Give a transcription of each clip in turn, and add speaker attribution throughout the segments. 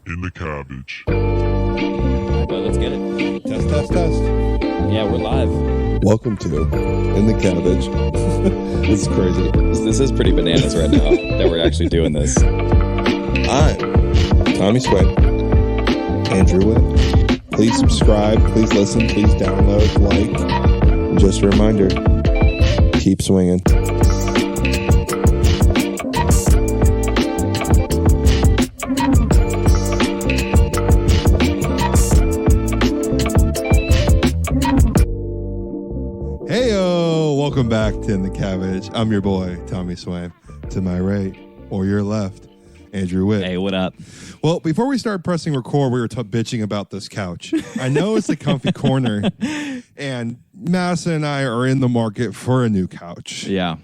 Speaker 1: in the cabbage.
Speaker 2: Well, let's get it.
Speaker 3: Test.
Speaker 2: Yeah, we're live.
Speaker 3: Welcome to In the Cabbage. This is crazy.
Speaker 2: This is pretty bananas right now that we're actually doing this.
Speaker 3: I'm Tommy Swain, Andrew Witt. Please subscribe, please listen, please download, like. And just a reminder, keep swinging. Welcome back to In the Cabbage. I'm your boy, Tommy Swain. To my right, or your left, Andrew Witt.
Speaker 2: Hey, what up?
Speaker 3: Well, before we start pressing record, we were bitching about this couch. I know it's a comfy corner, and Massa and I are in the market for a new couch.
Speaker 2: Yeah.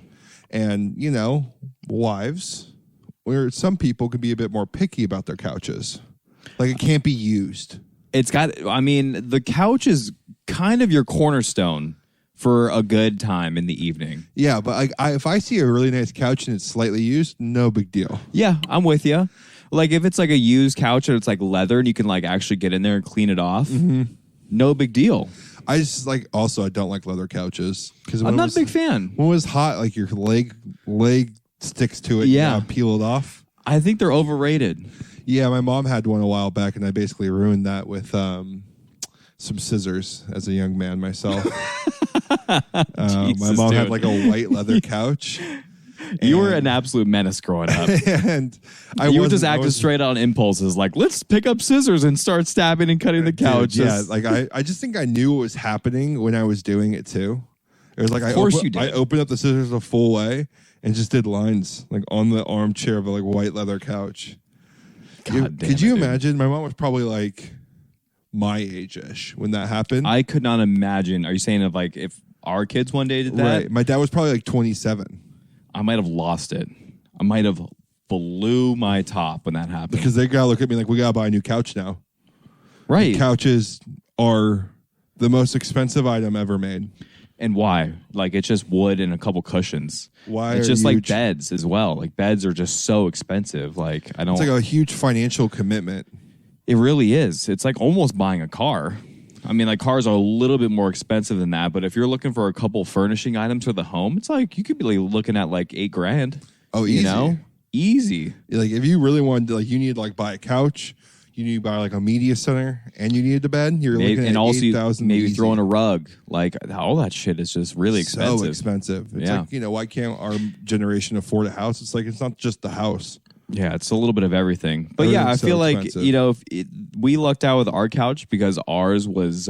Speaker 3: And, you know, wives, where some people could be a bit more picky about their couches. Like, it can't be used.
Speaker 2: The couch is kind of your cornerstone for a good time in the evening.
Speaker 3: Yeah, but if I see a really nice couch and it's slightly used, no big deal.
Speaker 2: Yeah, I'm with you. Like if it's like a used couch and it's like leather and you can like actually get in there and clean it off, no big deal.
Speaker 3: I just I don't like leather couches because
Speaker 2: I'm not a big fan.
Speaker 3: When it was hot, like your leg sticks to it.
Speaker 2: Yeah,
Speaker 3: and peel it off.
Speaker 2: I think they're overrated.
Speaker 3: Yeah, my mom had one a while back, and I basically ruined that with some scissors as a young man myself.
Speaker 2: Jesus,
Speaker 3: my mom had
Speaker 2: dude.
Speaker 3: like a white leather couch.
Speaker 2: You were an absolute menace growing up.
Speaker 3: And
Speaker 2: you were just acting straight on impulses, like, let's pick up scissors and start stabbing and cutting the couch.
Speaker 3: Dude, yeah, I just think I knew what was happening when I was doing it too. It was like I opened up the scissors the full way and just did lines like on the armchair of a white leather couch. Could you imagine? My mom was probably like my age-ish when that happened.
Speaker 2: I could not imagine. Are you saying if our kids one day did that?
Speaker 3: Right. My dad was probably like 27.
Speaker 2: I might have lost it. I might have blew my top when that happened.
Speaker 3: Because they gotta look at me like, we gotta buy a new couch now.
Speaker 2: Right.
Speaker 3: The couches are the most expensive item ever made.
Speaker 2: And why? Like, it's just wood and a couple cushions.
Speaker 3: Why?
Speaker 2: It's just like beds as well. Like, beds are just so expensive. Like, I don't.
Speaker 3: It's like a huge financial commitment.
Speaker 2: It really is. It's like almost buying a car. I mean, like cars are a little bit more expensive than that, but if you're looking for a couple furnishing items for the home, it's like you could be looking at like $8,000.
Speaker 3: Oh, easy.
Speaker 2: You know? Easy.
Speaker 3: Like if you really wanted to, you need to buy a couch, you need to buy a media center, and you needed a bed. You're looking at $8,000.
Speaker 2: Maybe
Speaker 3: easy.
Speaker 2: Throwing a rug, like all that shit is just really expensive.
Speaker 3: So expensive. It's why can't our generation afford a house? It's like it's not just the house.
Speaker 2: Yeah, it's a little bit of everything. But yeah, I feel expensive. We lucked out with our couch because ours was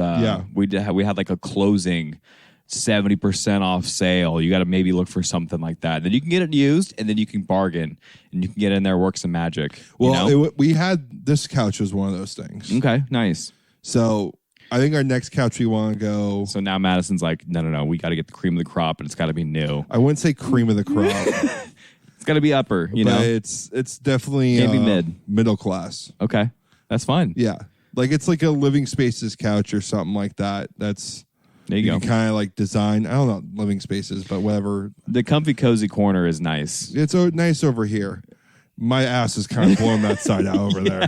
Speaker 2: we had like a closing 70% off sale. You got to maybe look for something like that. Then you can get it used, and then you can bargain, and you can get in there, work some magic.
Speaker 3: Well, we had this couch was one of those things.
Speaker 2: Okay, nice.
Speaker 3: So I think our next couch we want to go.
Speaker 2: So now Madison's like, no, we got to get the cream of the crop, and it's got to be new.
Speaker 3: I wouldn't say cream of the crop.
Speaker 2: It's got to be upper, know.
Speaker 3: It's definitely
Speaker 2: maybe
Speaker 3: middle class.
Speaker 2: Okay, that's fine.
Speaker 3: Yeah, like it's like a living spaces couch or something like that. That's
Speaker 2: there you go.
Speaker 3: Kind of like design. I don't know living spaces, but whatever.
Speaker 2: The comfy cozy corner is nice.
Speaker 3: It's nice over here. My ass is kind of blowing that side out over there.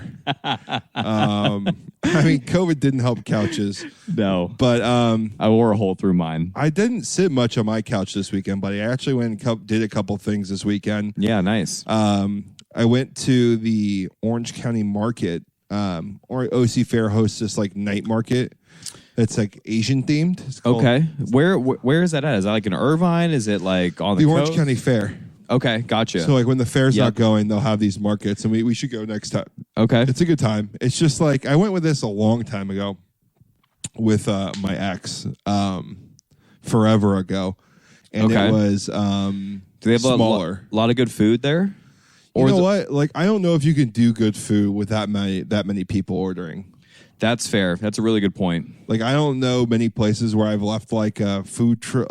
Speaker 3: COVID didn't help couches.
Speaker 2: No.
Speaker 3: But
Speaker 2: I wore a hole through mine.
Speaker 3: I didn't sit much on my couch this weekend, but I actually went and did a couple things this weekend.
Speaker 2: Yeah, nice.
Speaker 3: I went to the Orange County Market, or OC Fair hosts this night market. It's Asian themed. It's called,
Speaker 2: okay. Where is that at? Is that like in Irvine? Is it like on the
Speaker 3: Orange
Speaker 2: coast?
Speaker 3: County Fair?
Speaker 2: Okay, gotcha.
Speaker 3: So when the fair's not going, they'll have these markets, and we should go next time.
Speaker 2: Okay.
Speaker 3: It's a good time. It's just I went with this a long time ago with my ex forever ago. And it was
Speaker 2: do they have
Speaker 3: smaller.
Speaker 2: A lot of good food there?
Speaker 3: Or you know what? I don't know if you can do good food with that many people ordering.
Speaker 2: That's fair. That's a really good point.
Speaker 3: I don't know many places where I've left a food truck,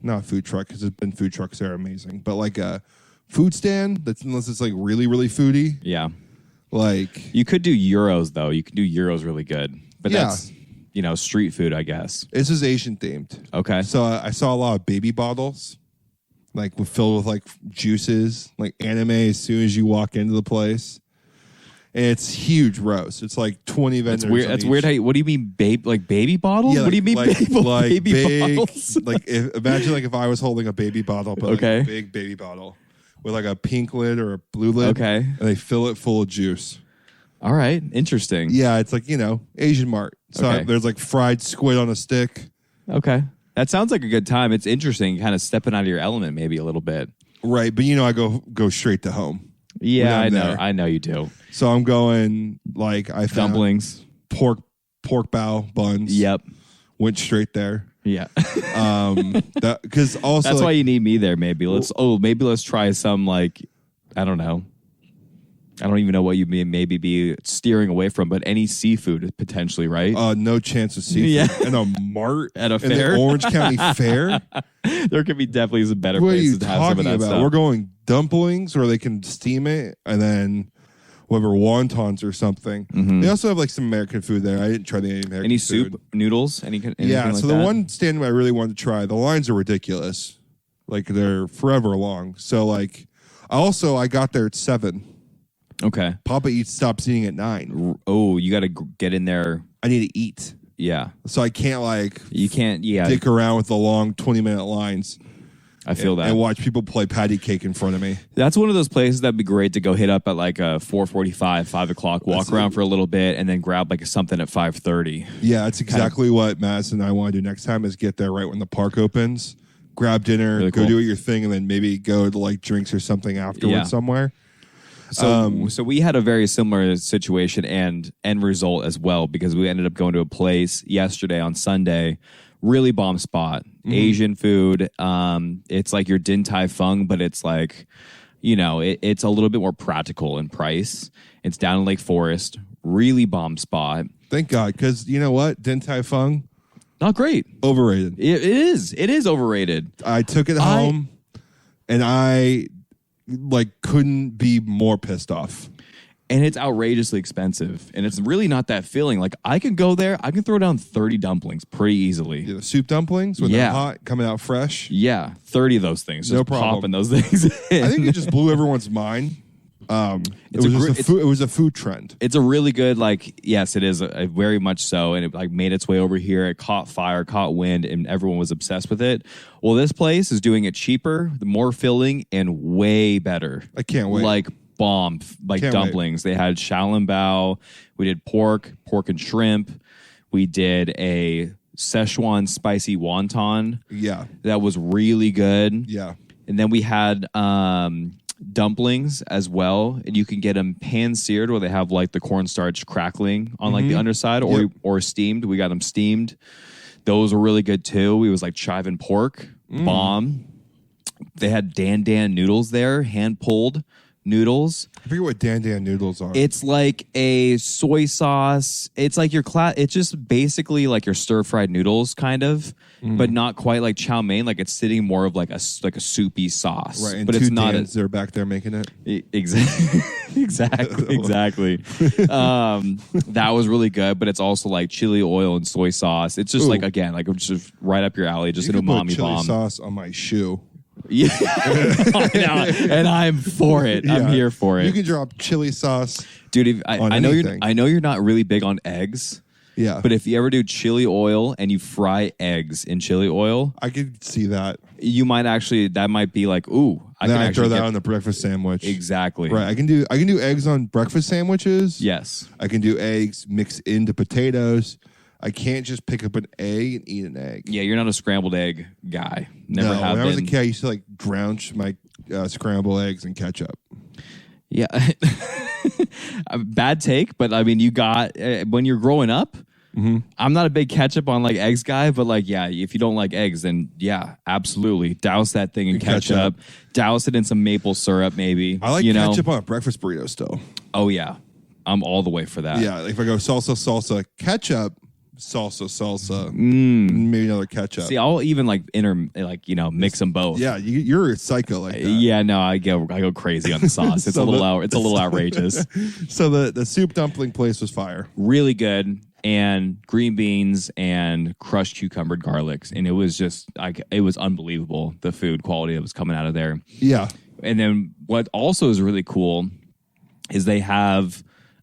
Speaker 3: not a food truck because there's been food trucks that are amazing, but a food stand unless it's really, really foodie.
Speaker 2: Yeah.
Speaker 3: You
Speaker 2: could do gyros though. You can do gyros really good, but that's street food, I guess.
Speaker 3: This is Asian themed.
Speaker 2: Okay.
Speaker 3: So I saw a lot of baby bottles, filled with juices, anime as soon as you walk into the place. And it's huge roast. It's like 20 vendors.
Speaker 2: That's weird. What do you mean, baby bottles?
Speaker 3: Yeah,
Speaker 2: what do you mean, baby
Speaker 3: big,
Speaker 2: bottles?
Speaker 3: Imagine if I was holding a baby bottle, but a big baby bottle with like a pink lid or a blue lid.
Speaker 2: Okay.
Speaker 3: And they fill it full of juice.
Speaker 2: All right. Interesting.
Speaker 3: Yeah, it's like, Asian Mart. So there's like fried squid on a stick.
Speaker 2: Okay. That sounds like a good time. It's interesting, kind of stepping out of your element maybe a little bit.
Speaker 3: Right, but I go straight to home.
Speaker 2: Yeah, I know you do.
Speaker 3: So I'm going I found
Speaker 2: dumplings,
Speaker 3: pork bow buns.
Speaker 2: Yep,
Speaker 3: went straight there.
Speaker 2: Yeah,
Speaker 3: because also
Speaker 2: that's why you need me there. Maybe let's try some I don't know. I don't even know what you maybe be steering away from, but any seafood potentially, right?
Speaker 3: No chance of seafood. Yeah. And a mart
Speaker 2: at a fair,
Speaker 3: the Orange County Fair.
Speaker 2: There could be definitely some better places to have some of that stuff.
Speaker 3: We're going dumplings, or they can steam it, and then whatever wontons or something. Mm-hmm. They also have some American food there. I didn't try the American
Speaker 2: any
Speaker 3: food.
Speaker 2: Soup, noodles, anything.
Speaker 3: Yeah.
Speaker 2: So
Speaker 3: the one stand I really wanted to try. The lines are ridiculous. They're forever long. So I got there at 7.
Speaker 2: Okay.
Speaker 3: Papa stops eating at 9.
Speaker 2: Oh, you got to get in there.
Speaker 3: I need to eat.
Speaker 2: Yeah.
Speaker 3: So I can't
Speaker 2: you can't
Speaker 3: dick around with the long 20-minute lines.
Speaker 2: I feel that.
Speaker 3: And watch people play patty cake in front of me.
Speaker 2: That's one of those places that'd be great to go hit up at 4:45, 5 o'clock, walk around for a little bit, and then grab something at 5:30.
Speaker 3: Yeah, that's exactly what Madison and I want to do next time is get there right when the park opens, grab dinner, really go do your thing, and then maybe go to drinks or something afterwards somewhere.
Speaker 2: So we had a very similar situation and end result as well, because we ended up going to a place yesterday on Sunday, really bomb spot, Asian food. It's like your Din Tai Fung, but it's it's a little bit more practical in price. It's down in Lake Forest, really bomb spot.
Speaker 3: Thank God, because you know what, Din Tai Fung,
Speaker 2: not great,
Speaker 3: overrated.
Speaker 2: It is overrated.
Speaker 3: I took it home, and I couldn't be more pissed off.
Speaker 2: And it's outrageously expensive. And it's really not that filling. I can go there, I can throw down 30 dumplings pretty easily.
Speaker 3: Yeah, the soup dumplings when they're hot, coming out fresh.
Speaker 2: Yeah, 30 of those things.
Speaker 3: No
Speaker 2: just
Speaker 3: problem.
Speaker 2: Popping those things in.
Speaker 3: I think it just blew everyone's mind. It was a food trend.
Speaker 2: It's a really good, yes, it is very much so. And it made its way over here. It caught fire, caught wind, and everyone was obsessed with it. Well, this place is doing it cheaper, more filling, and way better.
Speaker 3: I can't wait.
Speaker 2: Bomb, dumplings. Wait. They had Shaolin Bao. We did pork and shrimp. We did a Szechuan spicy wonton.
Speaker 3: Yeah.
Speaker 2: That was really good.
Speaker 3: Yeah.
Speaker 2: And then we had dumplings as well, and you can get them pan-seared where they have the cornstarch crackling on the underside, or steamed. We got them steamed. Those were really good too. We was chive and pork, bomb. They had Dan noodles there, hand-pulled noodles.
Speaker 3: I forget what Dan noodles are.
Speaker 2: It's like a soy sauce. It's it's just basically your stir-fried noodles kind of, but not quite like chow mein. It's sitting more of a soupy sauce.
Speaker 3: Right, and
Speaker 2: but
Speaker 3: it's
Speaker 2: not
Speaker 3: they're back there making it.
Speaker 2: Exactly. That was really good, but it's also chili oil and soy sauce. It's just just right up your alley, just an umami
Speaker 3: chili
Speaker 2: bomb.
Speaker 3: Sauce on my shoe.
Speaker 2: Yeah, and I'm for it. Yeah. I'm here for it.
Speaker 3: You can drop chili sauce,
Speaker 2: dude. I know you're not really big on eggs.
Speaker 3: Yeah,
Speaker 2: but if you ever do chili oil and you fry eggs in chili oil,
Speaker 3: I could see that.
Speaker 2: You might actually. That might be ooh.
Speaker 3: I throw that on the breakfast sandwich.
Speaker 2: Exactly.
Speaker 3: Right. I can do eggs on breakfast sandwiches.
Speaker 2: Yes.
Speaker 3: I can do eggs mixed into potatoes. I can't just pick up an egg and eat an egg.
Speaker 2: Yeah, you're not a scrambled egg guy. Never have been.
Speaker 3: When I was a kid, I used to drench my scrambled eggs in ketchup.
Speaker 2: Yeah. Bad take, but you got, when you're growing up, I'm not a big ketchup on eggs guy, but if you don't like eggs, then yeah, absolutely. Douse that thing in ketchup. Douse it in some maple syrup, maybe.
Speaker 3: I like ketchup on a breakfast burrito still.
Speaker 2: Oh, yeah. I'm all the way for that.
Speaker 3: Yeah, if I go salsa, ketchup, salsa, maybe another ketchup.
Speaker 2: See, I'll even mix them both.
Speaker 3: Yeah, you're a psycho like that.
Speaker 2: Yeah, no, I go crazy on the sauce. It's a little outrageous.
Speaker 3: So the soup dumpling place was fire.
Speaker 2: Really good, and green beans and crushed cucumbered garlics, and it was just it was unbelievable, the food quality that was coming out of there.
Speaker 3: Yeah.
Speaker 2: And then what also is really cool is they have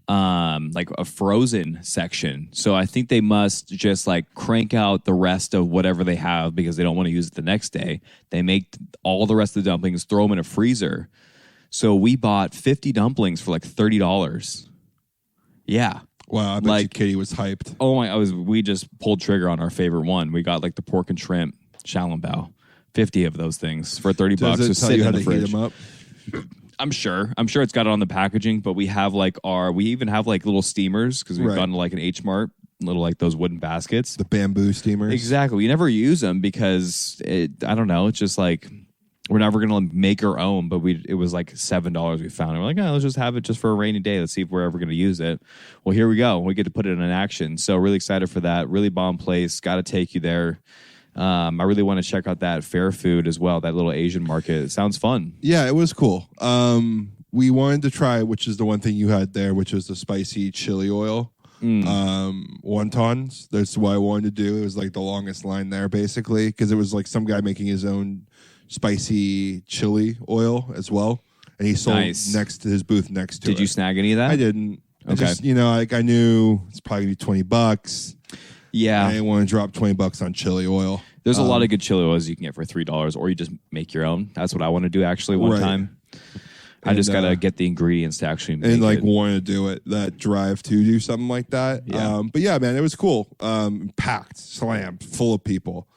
Speaker 2: like a frozen section. So I think they must just like crank out the rest of whatever they have because they don't want to use it the next day. They make all the rest of the dumplings, throw them in a freezer. So we bought 50 dumplings for like $30. Yeah.
Speaker 3: Wow, I bet you Katie was hyped.
Speaker 2: Oh my, we just pulled trigger on our favorite one. We got like the pork and shrimp Shallow-bao. 50 of those things for $30.
Speaker 3: Does it
Speaker 2: just
Speaker 3: tell
Speaker 2: sitting
Speaker 3: you how
Speaker 2: in the
Speaker 3: to
Speaker 2: fridge.
Speaker 3: heat them up?
Speaker 2: I'm sure it's got it on the packaging, but we have like we even have like little steamers because we've gone to like an H Mart, little like those wooden baskets.
Speaker 3: The bamboo steamers.
Speaker 2: Exactly. We never use them because I don't know. It's just like we're never gonna make our own. But it was like $7 we found. And we're like, let's just have it just for a rainy day. Let's see if we're ever gonna use it. Well, here we go. We get to put it in action. So really excited for that. Really bomb place. Got to take you there. I really want to check out that Fair Food as well, that little Asian market. It sounds fun.
Speaker 3: Yeah, it was cool. We wanted to try, which is the one thing you had there, which was the spicy chili oil. Wontons. That's what I wanted to do. It was like the longest line there, basically, because it was like some guy making his own spicy chili oil as well. And he sold next to his booth next to it.
Speaker 2: Did you snag any of that?
Speaker 3: I didn't.
Speaker 2: Okay.
Speaker 3: I just, I knew it's probably going to be $20.
Speaker 2: Yeah.
Speaker 3: I didn't want to drop $20 on chili oil.
Speaker 2: There's a lot of good chili oils you can get for $3, or you just make your own. That's what I want to do actually one time. I just got to get the ingredients to actually make it.
Speaker 3: And like want to do it, that drive to do something like that.
Speaker 2: Yeah.
Speaker 3: But yeah, man, it was cool. Packed, slammed, full of people,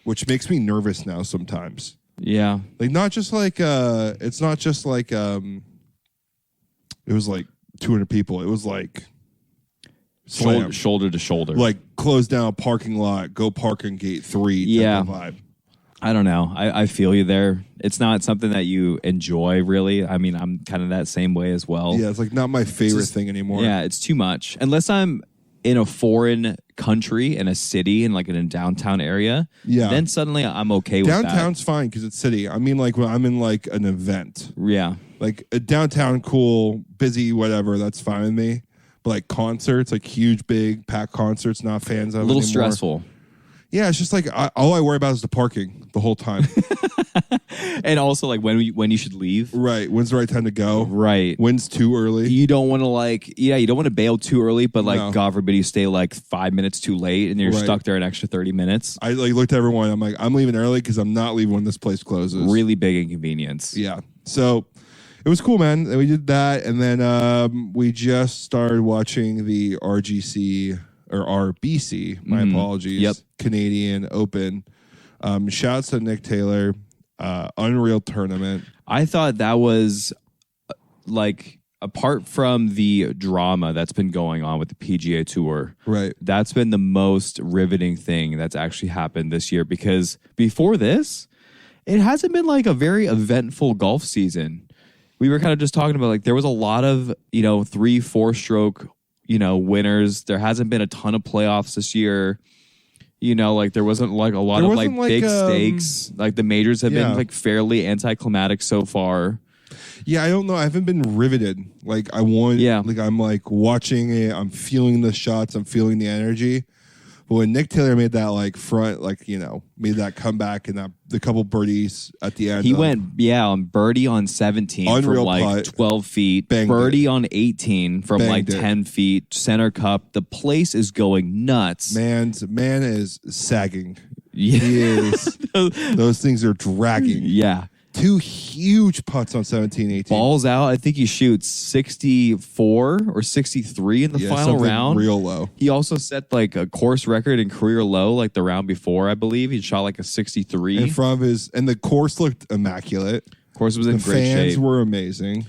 Speaker 3: which makes me nervous now sometimes.
Speaker 2: Yeah.
Speaker 3: Like not just like, it's not just like, it was like 200 people. It was like,
Speaker 2: shoulder to shoulder,
Speaker 3: like close down a parking lot, go park in gate 3.
Speaker 2: Yeah,
Speaker 3: vibe.
Speaker 2: I don't know. I feel you there. It's not something that you enjoy, really. I mean, I'm kind of that same way as well.
Speaker 3: Yeah, it's like not my favorite thing anymore.
Speaker 2: Yeah, it's too much. Unless I'm in a foreign country, in a city, in like in a downtown area. Yeah, then suddenly I'm okay with that.
Speaker 3: Downtown's fine because it's city. I mean, like when I'm in like an event.
Speaker 2: Yeah,
Speaker 3: like a downtown, cool, busy, whatever. That's fine with me. But like concerts, like huge, big, packed concerts, not fans of.
Speaker 2: A little stressful.
Speaker 3: Yeah, it's just like all I worry about is the parking the whole time.
Speaker 2: And also like when you should leave.
Speaker 3: Right. When's the right time to go?
Speaker 2: Right.
Speaker 3: When's too early?
Speaker 2: You don't want to you don't want to bail too early, but like God forbid you stay like 5 minutes too late and you're stuck there an extra 30 minutes.
Speaker 3: I like looked at everyone. I'm like, I'm leaving early because I'm not leaving when this place closes.
Speaker 2: Really big inconvenience.
Speaker 3: Yeah. So it was cool, man. We did that, and then we just started watching the RGC or RBC. My apologies.
Speaker 2: Yep.
Speaker 3: Canadian Open. Shouts to Nick Taylor. Unreal tournament.
Speaker 2: I thought that was like apart from the drama that's been going on with the PGA Tour.
Speaker 3: Right.
Speaker 2: That's been the most riveting thing that's actually happened this year because before this, it hasn't been like a very eventful golf season. We were kind of just talking about like there was a lot of 3-4 stroke winners. There hasn't been a ton of playoffs this year. Like there wasn't like a lot of like big stakes. Like the majors have been like fairly anticlimactic so far.
Speaker 3: Yeah, I don't know. I haven't been riveted. Like I want. Yeah. Like I'm like watching it. I'm feeling the shots. I'm feeling the energy. But when Nick Taylor made that like front, like made that comeback and the couple birdies at the end,
Speaker 2: he went on birdie on 17 from like 12 feet, birdie on 18 from like 10 feet, center cup. The place is going nuts.
Speaker 3: Man is sagging. Yeah. He is. Those things are dragging.
Speaker 2: Yeah.
Speaker 3: 2 huge putts on 17, 18.
Speaker 2: Balls out. I think he shoots 64 or 63 in the final round.
Speaker 3: Real low.
Speaker 2: He also set like a course record and career low like the round before, I believe. He shot like a 63.
Speaker 3: In front of and the course looked immaculate.
Speaker 2: Course was in great shape.
Speaker 3: The fans were amazing.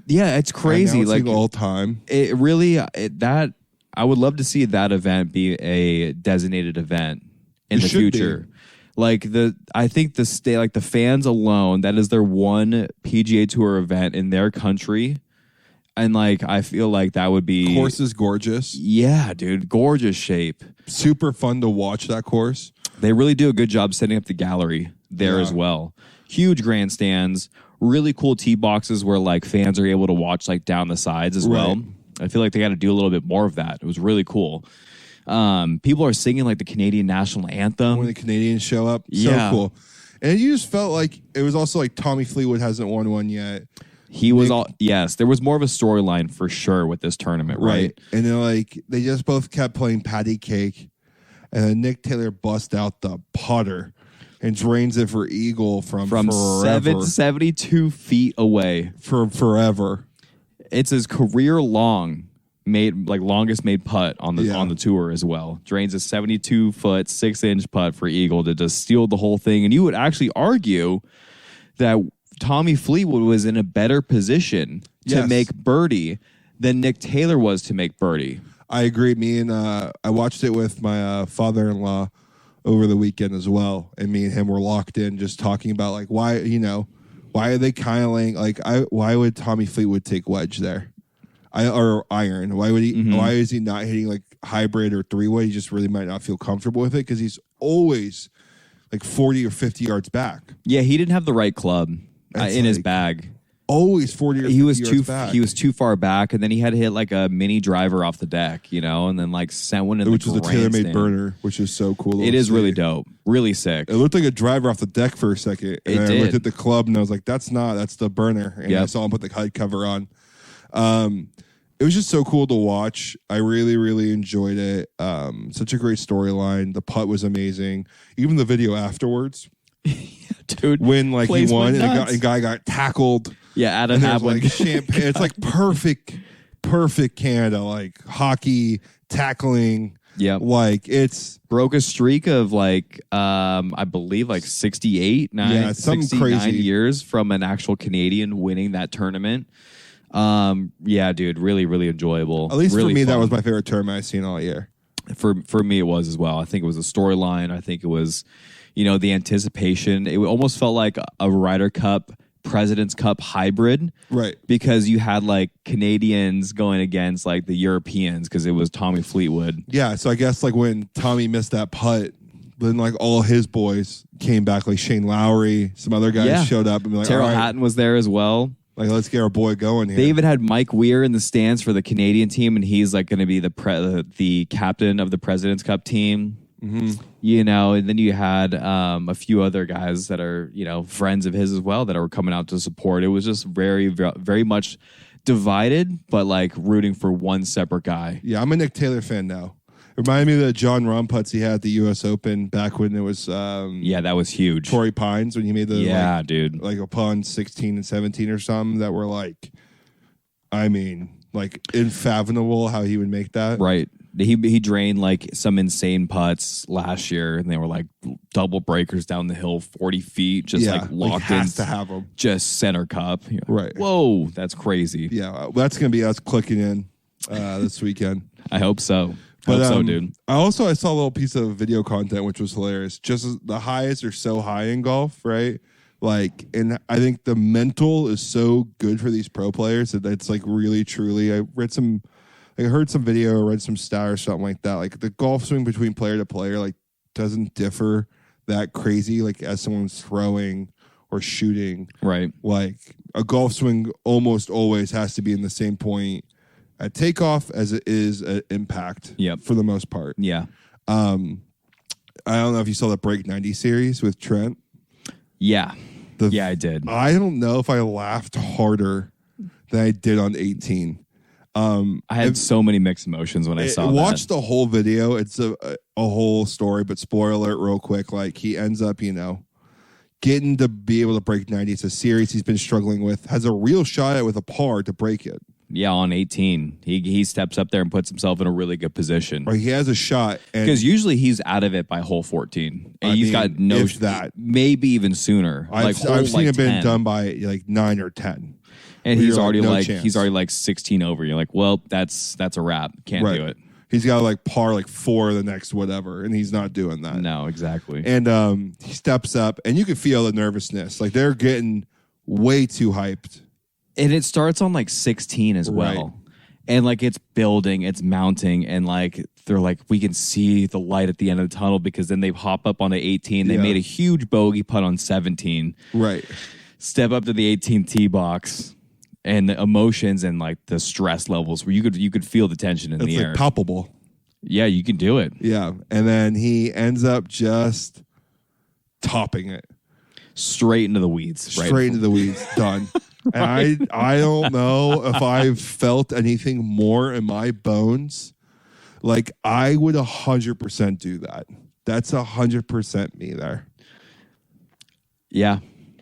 Speaker 2: Yeah, it's crazy.
Speaker 3: Like all time.
Speaker 2: It really, I would love to see that event be a designated event in the future. I think the fans alone, that is their one PGA Tour event in their country. And like, I feel like that would be.
Speaker 3: Course is gorgeous.
Speaker 2: Yeah, dude. Gorgeous shape.
Speaker 3: Super fun to watch that course.
Speaker 2: They really do a good job setting up the gallery there as well. Huge grandstands, really cool tee boxes where like fans are able to watch like down the sides as well. I feel like they got to do a little bit more of that. It was really cool. People are singing like the Canadian national anthem
Speaker 3: when the Canadians show up. So cool. And you just felt like it was also like Tommy Fleetwood hasn't won one yet.
Speaker 2: He was yes, there was more of a storyline for sure with this tournament, right?
Speaker 3: And then they just both kept playing patty cake, and then Nick Taylor busts out the putter and drains it for eagle from
Speaker 2: 772 feet away.
Speaker 3: For forever.
Speaker 2: It's his career longest made putt on the tour as well. Drains a 72-foot, 6-inch putt for eagle to just steal the whole thing. And you would actually argue that Tommy Fleetwood was in a better position to make birdie than Nick Taylor was to make birdie.
Speaker 3: I agree. I watched it with my father-in-law over the weekend as well, and me and him were locked in just talking about why are they kind of laying why would Tommy Fleetwood take wedge there? Or iron. Why would he? Mm-hmm. Why is he not hitting hybrid or 3-way? He just really might not feel comfortable with it because he's always 40 or 50 yards back.
Speaker 2: Yeah, he didn't have the right club in his bag.
Speaker 3: Always 40 or 50 yards back.
Speaker 2: He was too far back, and then he had to hit a mini driver off the deck, and then sent one in
Speaker 3: which was a tailor-made burner, which is so cool.
Speaker 2: It is really dope, really sick.
Speaker 3: It looked like a driver off the deck for a second, and I looked at the club and I was like, "That's the burner." And I saw him put the HUD cover on. It was just so cool to watch. I really, really enjoyed it. Such a great storyline. The putt was amazing. Even the video afterwards.
Speaker 2: Dude,
Speaker 3: when he won and a guy got tackled.
Speaker 2: Yeah, Adam Hadwin.
Speaker 3: Champagne. It's perfect Canada, hockey, tackling.
Speaker 2: Yeah.
Speaker 3: It's
Speaker 2: broke a streak of I believe 68, 69 years from an actual Canadian winning that tournament. Yeah, dude, really, really enjoyable.
Speaker 3: At least
Speaker 2: really
Speaker 3: for me,
Speaker 2: fun.
Speaker 3: that was my favorite tournament I've seen all year.
Speaker 2: For me, it was as well. I think it was a storyline. I think it was, the anticipation. It almost felt like a Ryder Cup, President's Cup hybrid.
Speaker 3: Right.
Speaker 2: Because you had Canadians going against the Europeans because it was Tommy Fleetwood.
Speaker 3: Yeah. So I guess when Tommy missed that putt, then all his boys came back, Shane Lowry, some other guys showed up and be
Speaker 2: Terrell Hatton was there as well.
Speaker 3: Let's get our boy going here.
Speaker 2: They even had Mike Weir in the stands for the Canadian team, and he's going to be the captain of the President's Cup team.
Speaker 3: Mm-hmm.
Speaker 2: And then you had a few other guys that are friends of his as well that were coming out to support. It was just very, very much divided, but rooting for one separate guy.
Speaker 3: Yeah, I'm a Nick Taylor fan now. Reminded me of the John Rahm putts he had at the U.S. Open back when it was...
Speaker 2: that was huge.
Speaker 3: Torrey Pines, when he made the...
Speaker 2: dude.
Speaker 3: Upon 16 and 17 or something that were unfathomable how he would make that.
Speaker 2: Right. He drained some insane putts last year, and they were double breakers down the hill, 40 feet, just locked in.
Speaker 3: Has to have them.
Speaker 2: Just center cup.
Speaker 3: Right.
Speaker 2: Whoa, that's crazy.
Speaker 3: Yeah, that's going to be us clicking in this weekend.
Speaker 2: I hope so.
Speaker 3: But
Speaker 2: dude.
Speaker 3: I saw a little piece of video content which was hilarious. Just the highs are so high in golf, right? And I think the mental is so good for these pro players that it's really truly. I heard some video or read some stat or something like that. The golf swing between player to player doesn't differ that crazy as someone's throwing or shooting.
Speaker 2: Right.
Speaker 3: A golf swing almost always has to be in the same point at takeoff as it is at impact.
Speaker 2: Yep.
Speaker 3: For the most part.
Speaker 2: Yeah.
Speaker 3: I don't know if you saw the Break 90 series with Trent.
Speaker 2: Yeah. I did.
Speaker 3: I don't know if I laughed harder than I did on 18.
Speaker 2: I had so many mixed emotions when I saw that.
Speaker 3: Watch the whole video. It's a whole story, but spoiler alert real quick. He ends up, getting to be able to break 90. It's a series he's been struggling with. Has a real shot at it with a par to break it.
Speaker 2: Yeah, on 18. He steps up there and puts himself in a really good position.
Speaker 3: Right, he has a shot.
Speaker 2: Because usually he's out of it by hole 14. And he's got no...
Speaker 3: that.
Speaker 2: Maybe even sooner.
Speaker 3: I've seen it been done by 9 or 10.
Speaker 2: And he's already he's already 16 over. You're well, that's a wrap. Can't do it.
Speaker 3: He's got par 4 the next whatever, and he's not doing that.
Speaker 2: No, exactly.
Speaker 3: And he steps up, and you can feel the nervousness. They're getting way too hyped.
Speaker 2: And it starts on 16 as well. And it's building, it's mounting, and they're we can see the light at the end of the tunnel because then they hop up on the 18. They made a huge bogey putt on 17.
Speaker 3: Right.
Speaker 2: Step up to the 18 tee box, and the emotions and the stress levels where you could feel the tension in the air.
Speaker 3: It's palpable.
Speaker 2: Yeah, you can do it.
Speaker 3: Yeah. And then he ends up just topping it.
Speaker 2: Straight into the weeds.
Speaker 3: Straight into the weeds. Done. And I don't know if I've felt anything more in my bones. Like, I would 100% do that. That's 100% me there.
Speaker 2: Yeah.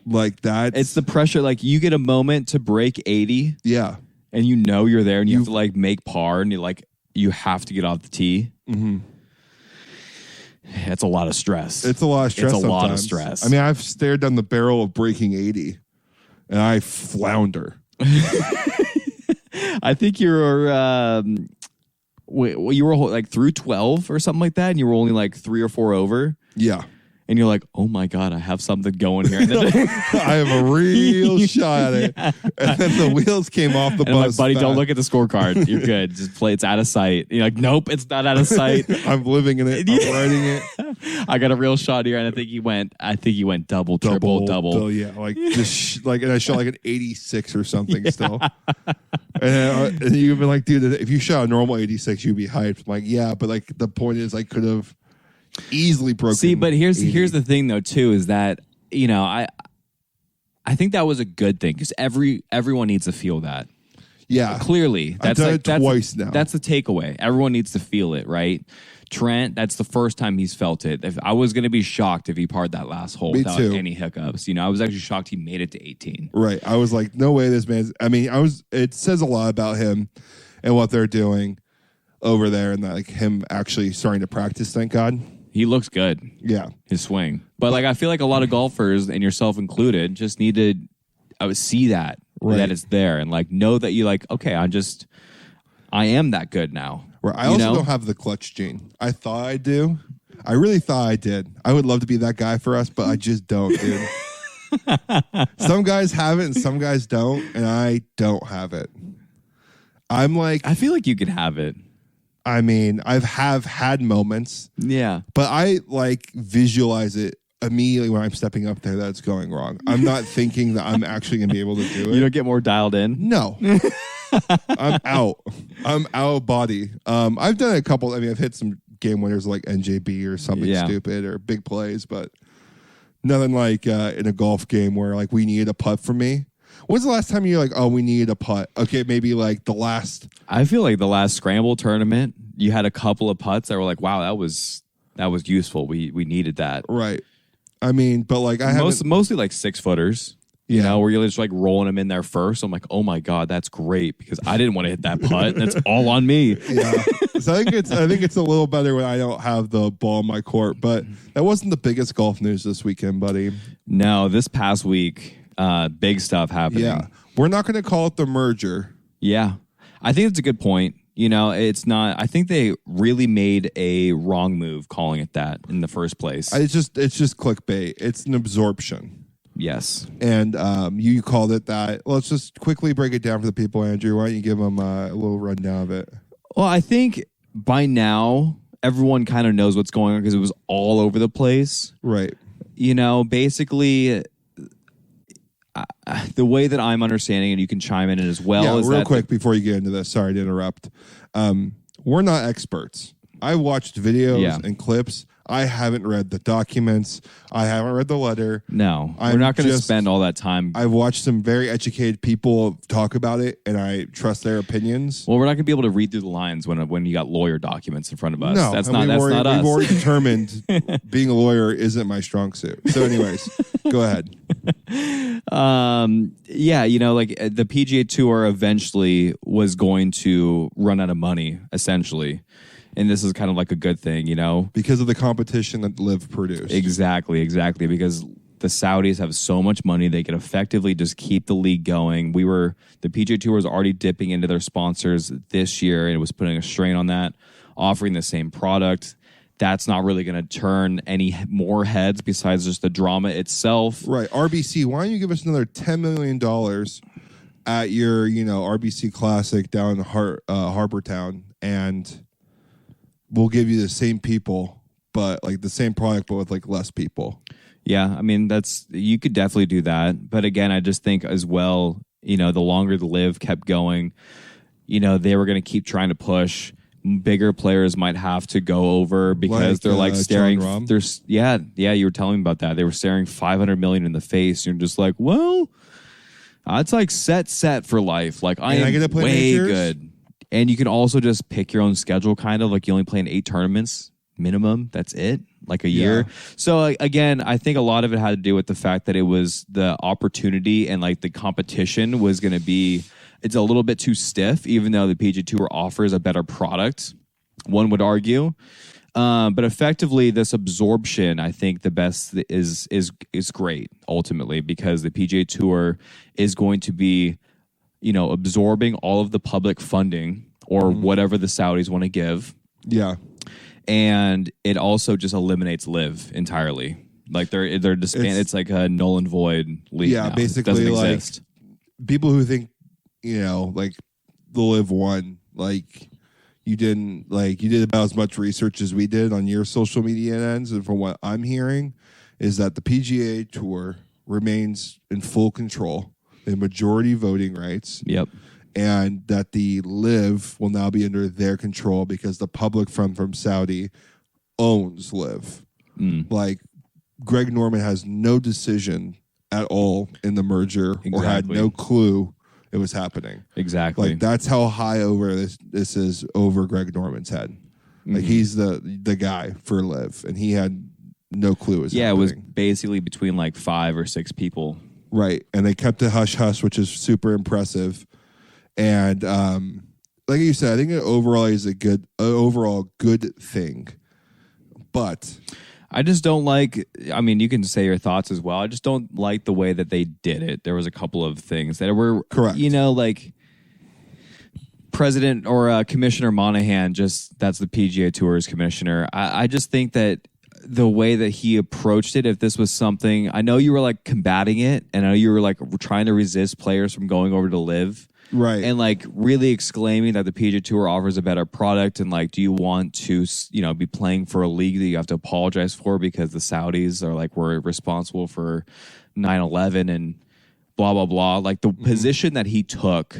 Speaker 3: Like that.
Speaker 2: It's the pressure. Like, you get a moment to break 80.
Speaker 3: Yeah.
Speaker 2: And you know you're there and you have to like make par and you have to get off the tee. Mm-hmm. It's a lot of stress.
Speaker 3: It's a lot of stress.
Speaker 2: It's a lot of stress.
Speaker 3: I mean, I've stared down the barrel of breaking 80 and I flounder.
Speaker 2: I think you were like through 12 or something like that, and you were only like 3 or 4 over.
Speaker 3: Yeah.
Speaker 2: And you're like, oh my God, I have something going here.
Speaker 3: I have a real shot at it. Yeah. And then the wheels came off the bus.
Speaker 2: I'm like, buddy, don't look at the scorecard. You're good. Just play. It's out of sight. You're like, nope, it's not out of sight.
Speaker 3: I'm living in it. I'm writing it.
Speaker 2: I got a real shot here, and I think he went double, triple, double.
Speaker 3: Yeah, like just like, and I shot like an 86 or something still. And you've been like, dude, if you shot a normal 86, you'd be hyped. I'm like, yeah, but like the point is, I could have easily broken.
Speaker 2: See, but here's the thing though too, is that I think that was a good thing because everyone needs to feel that.
Speaker 3: Yeah,
Speaker 2: clearly
Speaker 3: that's I've done it twice now.
Speaker 2: That's the takeaway. Everyone needs to feel it, right? Trent, that's the first time he's felt it. If I was going to be shocked if he parred that last hole without any hiccups. I was actually shocked he made it to 18.
Speaker 3: Right. I was like, no way this man's... I mean, it says a lot about him and what they're doing over there and like him actually starting to practice, thank God.
Speaker 2: He looks good.
Speaker 3: Yeah.
Speaker 2: His swing. But like, I feel like a lot of golfers, and yourself included, just need to see that it's there and like know that you like, okay, I am that good now.
Speaker 3: Right. I also don't have the clutch gene. I thought I do. I really thought I did. I would love to be that guy for us, but I just don't, dude. Some guys have it and some guys don't, and I don't have it. I'm like...
Speaker 2: I feel like you could have it.
Speaker 3: I mean, have had moments.
Speaker 2: Yeah.
Speaker 3: But I like visualize it immediately when I'm stepping up there that it's going wrong. I'm not thinking that I'm actually going to be able to do it.
Speaker 2: You don't get more dialed in?
Speaker 3: No. I'm out. I'm out of body. I've done a couple. I mean, I've hit some game winners like NJB or something stupid or big plays, but nothing like in a golf game where like we needed a putt from me. When's the last time you're like, oh, we needed a putt? Okay, maybe like the last.
Speaker 2: I feel like the last scramble tournament, you had a couple of putts that were like, wow, that was useful. We needed that.
Speaker 3: Right. I mean, but like I have
Speaker 2: mostly like 6-footers. You know, where you're just like rolling them in there first. I'm like, oh my God, that's great because I didn't want to hit that putt. That's all on me.
Speaker 3: Yeah. So I think it's a little better when I don't have the ball in my court. But that wasn't the biggest golf news this weekend, buddy.
Speaker 2: No, this past week, big stuff happening.
Speaker 3: Yeah. We're not going to call it the merger.
Speaker 2: Yeah. I think it's a good point. It's not. I think they really made a wrong move calling it that in the first place.
Speaker 3: It's just clickbait. It's an absorption.
Speaker 2: Yes.
Speaker 3: And you called it that. Let's just quickly break it down for the people, Andrew. Why don't you give them a little rundown of it?
Speaker 2: Well, I think by now everyone kind of knows what's going on because it was all over the place.
Speaker 3: Right.
Speaker 2: Basically, the way that I'm understanding, and you can chime in as well.
Speaker 3: Yeah, real quick before you get into this. Sorry to interrupt. We're not experts. I watched videos and clips. I haven't read the documents. I haven't read the letter.
Speaker 2: No, we're not going to spend all that time.
Speaker 3: I've watched some very educated people talk about it, and I trust their opinions.
Speaker 2: Well, we're not going to be able to read through the lines when you got lawyer documents in front of us.
Speaker 3: No,
Speaker 2: that's not us.
Speaker 3: We've already determined being a lawyer isn't my strong suit. So anyways, go ahead.
Speaker 2: Yeah, like the PGA Tour eventually was going to run out of money, essentially. And this is kind of like a good thing,
Speaker 3: Because of the competition that LIV produced.
Speaker 2: Exactly. Because the Saudis have so much money, they can effectively just keep the league going. The PGA Tour was already dipping into their sponsors this year, and it was putting a strain on that, offering the same product. That's not really going to turn any more heads besides just the drama itself.
Speaker 3: Right. RBC, why don't you give us another $10 million at your, RBC Classic down in Harbortown, and we'll give you the same people, but like the same product, but with like less people.
Speaker 2: Yeah, I mean, you could definitely do that. But again, I just think as well, the longer the LIV kept going, they were going to keep trying to push. Bigger players might have to go over because they're like staring. You were telling me about that. They were staring $500 million in the face. You're just like, well, It's like set for life. Like I am
Speaker 3: get to play
Speaker 2: way
Speaker 3: majors?
Speaker 2: good. And you can also just pick your own schedule, kind of like you only play in 8 tournaments minimum. That's it, like a year. So again, I think a lot of it had to do with the fact that it was the opportunity and like the competition was going to be. It's a little bit too stiff, even though the PGA Tour offers a better product. One would argue. But effectively, this absorption, I think the best is great ultimately because the PGA Tour is going to be, absorbing all of the public funding or whatever the Saudis want to give.
Speaker 3: Yeah,
Speaker 2: and it also just eliminates LIV entirely. Like they're disbanded. It's like a null and void league.
Speaker 3: Yeah,
Speaker 2: now.
Speaker 3: basically, like people who think like the LIV won, like. You did about as much research as we did on your social media ends. And from what I'm hearing is that the PGA Tour remains in full control, the majority voting rights.
Speaker 2: Yep.
Speaker 3: And that the LIV will now be under their control because the public from Saudi owns LIV. Like Greg Norman has no decision at all in the merger or had no clue it was happening.
Speaker 2: Exactly.
Speaker 3: Like that's how high over this is over Greg Norman's head. Like he's the guy for LIV, and he had no clue it was happening.
Speaker 2: It was basically between like 5 or 6 people.
Speaker 3: Right. And they kept it hush hush, which is super impressive. And like you said, I think it overall is a good thing. But
Speaker 2: I just don't like, you can say your thoughts as well. I just don't like the way that they did it. There was a couple of things that were,
Speaker 3: correct.
Speaker 2: Like President or Commissioner Monahan, that's the PGA Tour's commissioner. I just think that the way that he approached it, if this was something, I know you were like combating it, and I know you were like trying to resist players from going over to LIV.
Speaker 3: Right.
Speaker 2: And like really exclaiming that the PGA Tour offers a better product, and like, do you want to, be playing for a league that you have to apologize for because the Saudis are like, we're responsible for 9/11 and blah, blah, blah. Like the position that he took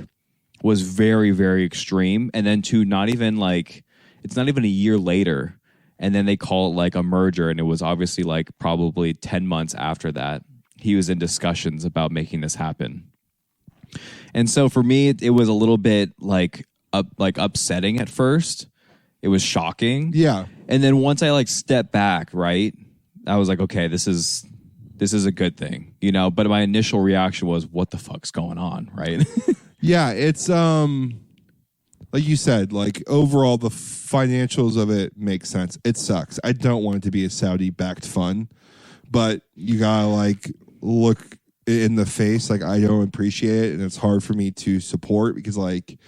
Speaker 2: was very, very extreme. And then to not even like, it's not even a year later. And then they call it like a merger. And it was obviously like probably 10 months after that, he was in discussions about making this happen. And so for me, it was a little bit like upsetting at first. It was shocking.
Speaker 3: Yeah.
Speaker 2: And then once I like stepped back, right, I was like, okay, this is a good thing, But my initial reaction was, what the fuck's going on, right?
Speaker 3: Yeah, it's like you said, like overall the financials of it make sense. It sucks. I don't want it to be a Saudi-backed fund, but you gotta like look in the face, like I don't appreciate it, and it's hard for me to support because like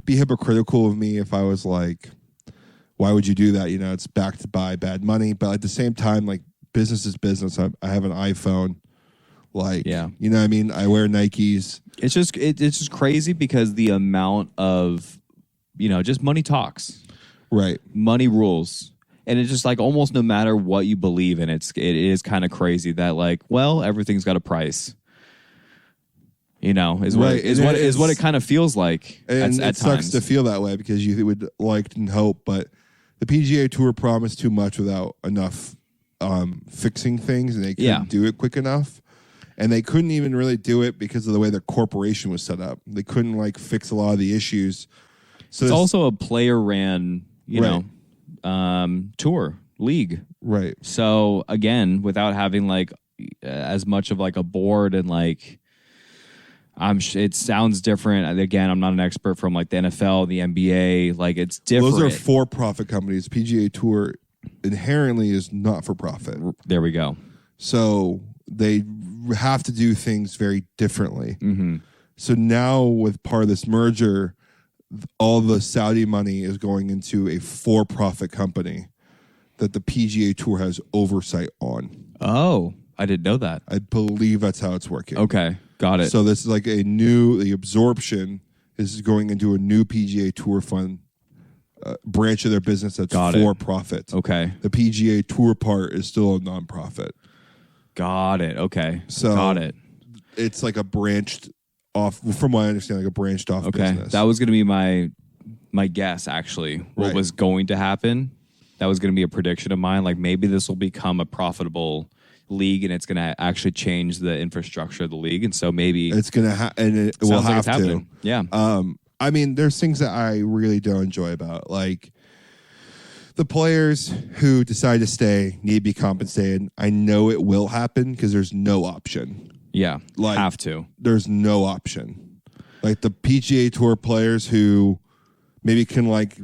Speaker 3: be hypocritical of me if I was like, why would you do that? It's backed by bad money, but at the same time, like business is business. I have an iPhone, like
Speaker 2: yeah,
Speaker 3: you know what I mean. I wear Nikes.
Speaker 2: It's just crazy because the amount of just money talks,
Speaker 3: right?
Speaker 2: Money rules. And it's just like almost no matter what you believe in, it is kind of crazy that like, well, everything's got a price. Is what it kind of feels like.
Speaker 3: And
Speaker 2: at
Speaker 3: it sucks to feel that way because you would like and hope, but the PGA Tour promised too much without enough fixing things, and they couldn't do it quick enough. And they couldn't even really do it because of the way their corporation was set up. They couldn't like fix a lot of the issues. So
Speaker 2: it's also a player-ran, tour league,
Speaker 3: right?
Speaker 2: So again, without having like as much of like a board and like. It sounds different. Again, I'm not an expert from like the NFL, the NBA. Like it's different.
Speaker 3: Those are for-profit companies. PGA Tour inherently is not for profit.
Speaker 2: There we go.
Speaker 3: So they have to do things very differently.
Speaker 2: Mm-hmm.
Speaker 3: So now with part of this merger, all the Saudi money is going into a for-profit company that the PGA Tour has oversight on.
Speaker 2: Oh, I didn't know that.
Speaker 3: I believe that's how it's working.
Speaker 2: Okay. Got it.
Speaker 3: So this is like the absorption is going into a new PGA Tour fund branch of their business that's for profit.
Speaker 2: Okay.
Speaker 3: The PGA Tour part is still a nonprofit.
Speaker 2: Got it. Okay.
Speaker 3: So
Speaker 2: got it.
Speaker 3: It's like a branched off, from what I understand, like a branched off business.
Speaker 2: That was going to be my guess, actually. What was going to happen. That was going to be a prediction of mine. Like maybe this will become a profitable league, and it's going to actually change the infrastructure of the league. And so maybe
Speaker 3: it's going to and it will have to.
Speaker 2: Happening. Yeah.
Speaker 3: I mean, there's things that I really don't enjoy about, like the players who decide to stay need to be compensated. I know it will happen because there's no option.
Speaker 2: Yeah,
Speaker 3: like,
Speaker 2: have to.
Speaker 3: There's no option. Like the PGA Tour players who maybe can like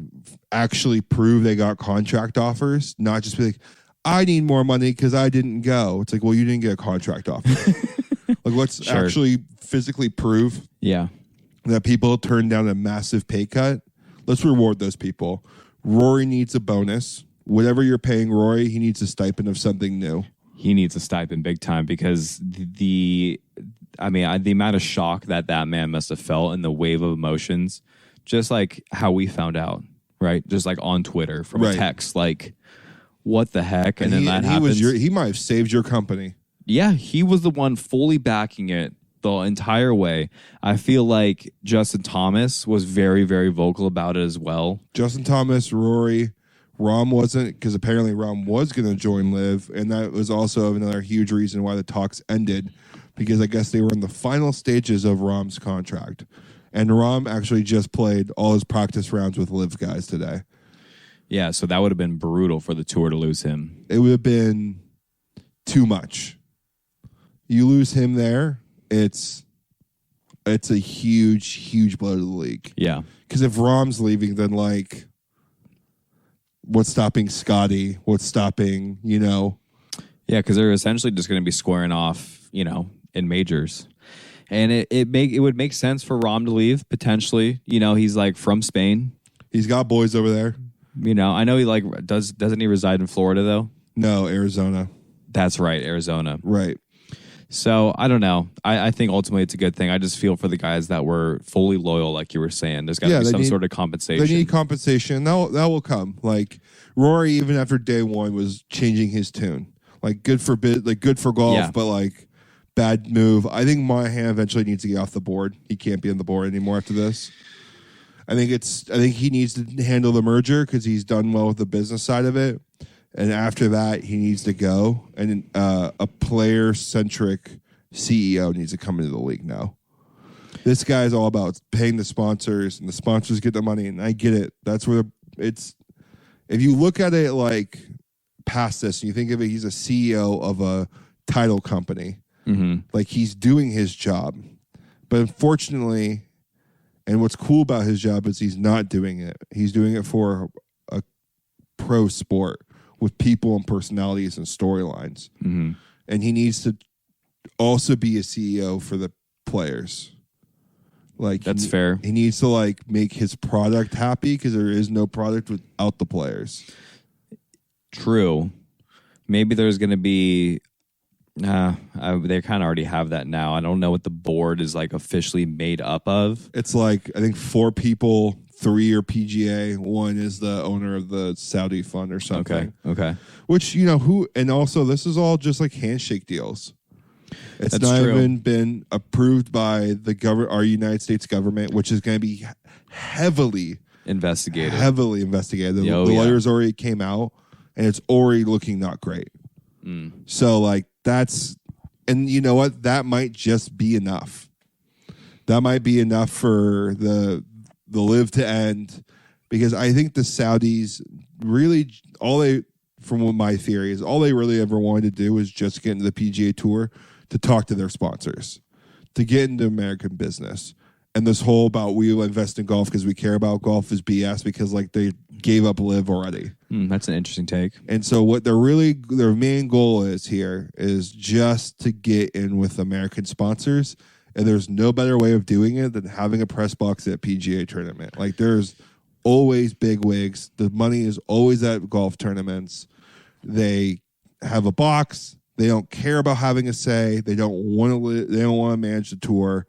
Speaker 3: actually prove they got contract offers, not just be like, I need more money because I didn't go. It's like, well, you didn't get a contract offer. Like, let's actually physically prove that people turned down a massive pay cut. Let's reward those people. Rory needs a bonus. Whatever you're paying Rory, he needs a stipend of something new.
Speaker 2: He needs a stipend big time because the amount of shock that man must have felt and the wave of emotions, just like how we found out, right? Just like on Twitter from a text, like, what the heck? And then that happens.
Speaker 3: He might have saved your company.
Speaker 2: Yeah, he was the one fully backing it the entire way. I feel like Justin Thomas was very, very vocal about it as well.
Speaker 3: Justin Thomas, Rory, Rahm wasn't, because apparently Rahm was going to join LIV, and that was also another huge reason why the talks ended, because I guess they were in the final stages of Rahm's contract. And Rahm actually just played all his practice rounds with LIV guys today.
Speaker 2: Yeah, so that would have been brutal for the tour to lose him.
Speaker 3: It would have been too much. You lose him there, it's a huge, huge blow to the league.
Speaker 2: Yeah.
Speaker 3: Because if Rahm's leaving, then like, what's stopping Scotty? What's stopping, Yeah,
Speaker 2: because they're essentially just going to be squaring off, in majors. And it would make sense for Rahm to leave, potentially. He's like from Spain.
Speaker 3: He's got boys over there.
Speaker 2: I know he doesn't he reside in Florida though?
Speaker 3: No, Arizona.
Speaker 2: That's right, Arizona.
Speaker 3: Right.
Speaker 2: So I don't know. I think ultimately it's a good thing. I just feel for the guys that were fully loyal, like you were saying. There's got to be some sort of compensation.
Speaker 3: They need compensation. That will come. Like Rory, even after day one, was changing his tune. Like good for golf, but like bad move. I think Monahan eventually needs to get off the board. He can't be on the board anymore after this. I think he needs to handle the merger because he's done well with the business side of it. And after that, he needs to go. And a player-centric CEO needs to come into the league now. This guy is all about paying the sponsors, and the sponsors get the money. And I get it. That's where it's. If you look at it like past this, and you think of it, he's a CEO of a title company. Mm-hmm. Like he's doing his job. But unfortunately, and what's cool about his job is he's not doing it. He's doing it for a pro sport with people and personalities and storylines. Mm-hmm. And he needs to also be a CEO for the players. Like
Speaker 2: that's fair.
Speaker 3: He needs to like make his product happy because there is no product without the players.
Speaker 2: True. Maybe there's going to be they kind of already have that now. I don't know what the board is like officially made up of.
Speaker 3: It's like, I think 4 people, 3 are PGA, 1 is the owner of the Saudi fund or something.
Speaker 2: Okay.
Speaker 3: Which, and also this is all just like handshake deals. It's not even been approved by our United States government, which is going to be heavily investigated. The lawyers already came out, and it's already looking not great. So like and you know what? That might just be enough. That might be enough for the LIV to end, because I think the Saudis really from what my theory is, all they really ever wanted to do was just get into the PGA Tour to talk to their sponsors, to get into American business. And this whole about we will invest in golf because we care about golf is BS, because like they gave up LIV already.
Speaker 2: That's an interesting take.
Speaker 3: And so what their main goal is here is just to get in with American sponsors. And there's no better way of doing it than having a press box at PGA tournament. Like there's always big wigs. The money is always at golf tournaments. They have a box. They don't care about having a say. They don't want to manage the tour.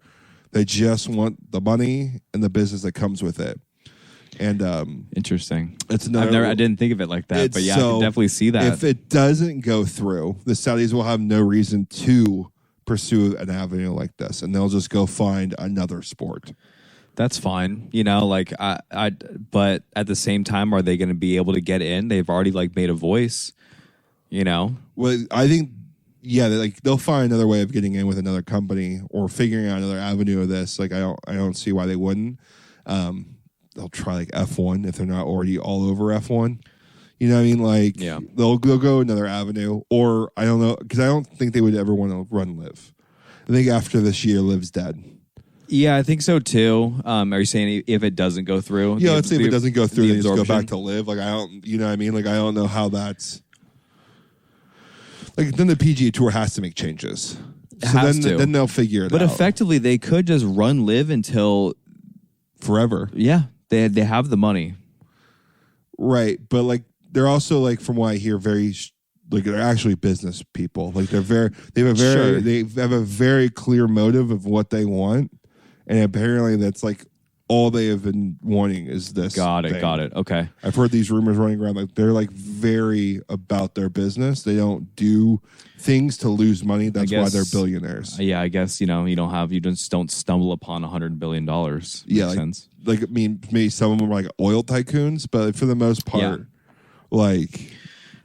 Speaker 3: They just want the money and the business that comes with it. And
Speaker 2: interesting.
Speaker 3: It's another.
Speaker 2: I didn't think of it like that, but yeah, I can definitely see that.
Speaker 3: If it doesn't go through, the Saudis will have no reason to pursue an avenue like this, and they'll just go find another sport.
Speaker 2: That's fine, Like but at the same time, are they going to be able to get in? They've already like made a voice,
Speaker 3: Well, I think yeah, they'll find another way of getting in with another company or figuring out another avenue of this. Like I don't see why they wouldn't. They'll try like F1 if they're not already all over F1. You know what I mean? Like they'll go another avenue, or I don't know, because I don't think they would ever want to run LIV. I think after this year, LIV's dead.
Speaker 2: Yeah, I think so too. Are you saying if it doesn't go through?
Speaker 3: Yeah, let's say if it doesn't go through, they just go back to LIV. Like I don't, you know what I mean? Like I don't know how that's. Like then the PGA Tour has to make changes. Then they'll figure it out.
Speaker 2: But effectively, they could just run LIV until
Speaker 3: forever.
Speaker 2: Yeah, they have the money,
Speaker 3: right? But like they're also like from what I hear, very like they're actually business people. Like they have a very clear motive of what they want, and apparently that's like all they have been wanting is this.
Speaker 2: Got it. Okay.
Speaker 3: I've heard these rumors running around. Like they're like very about their business. They don't do things to lose money. That's why they're billionaires.
Speaker 2: Yeah, I guess you just don't stumble upon $100 billion.
Speaker 3: Yeah, like I mean, maybe some of them are like oil tycoons, but for the most part, like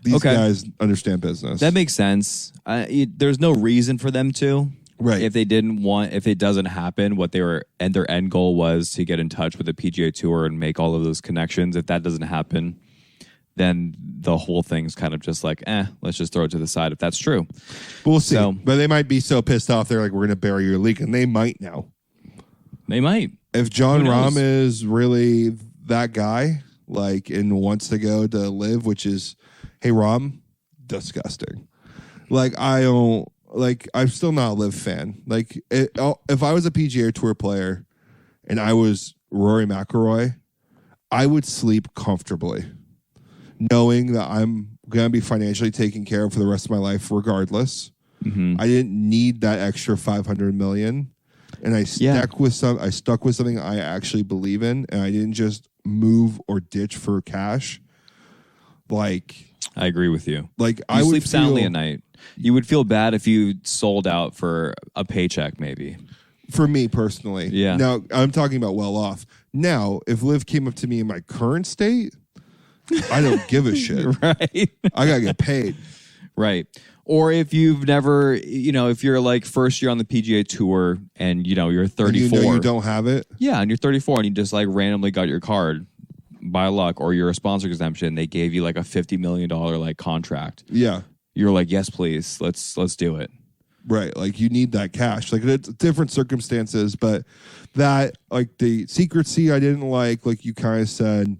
Speaker 3: these guys understand business.
Speaker 2: That makes sense. There's no reason for them to.
Speaker 3: Right.
Speaker 2: If it doesn't happen, their end goal was to get in touch with the PGA Tour and make all of those connections. If that doesn't happen, then the whole thing's kind of just like, let's just throw it to the side if that's true.
Speaker 3: We'll see. But they might be so pissed off, they're like, we're going to bury your leak. And they might now.
Speaker 2: They might.
Speaker 3: If Jon Rahm is really that guy, like, and wants to go to LIV, which is, hey, Rahm, disgusting. Like, I'm still not a LIV fan. Like, if I was a PGA Tour player and I was Rory McIlroy, I would sleep comfortably, knowing that I'm going to be financially taken care of for the rest of my life, regardless.
Speaker 2: Mm-hmm.
Speaker 3: I didn't need that extra $500 million, and I stuck with something I actually believe in, and I didn't just move or ditch for cash. Like,
Speaker 2: I agree with you.
Speaker 3: Like,
Speaker 2: I would sleep soundly at night. You would feel bad if you sold out for a paycheck, maybe.
Speaker 3: For me personally.
Speaker 2: Yeah.
Speaker 3: Now, I'm talking about well off. Now, if LIV came up to me in my current state, I don't give a shit.
Speaker 2: Right.
Speaker 3: I got to get paid.
Speaker 2: Right. Or if you've never, if you're like first year on the PGA Tour and, you're 34.
Speaker 3: And you don't have it?
Speaker 2: Yeah, and you're 34 and you just like randomly got your card by luck, or you're a sponsor exemption. They gave you like a $50 million like contract.
Speaker 3: Yeah.
Speaker 2: You're like, yes, please, let's do it.
Speaker 3: Right, like you need that cash. Like it's different circumstances, but that like the secrecy I didn't like you kind of said,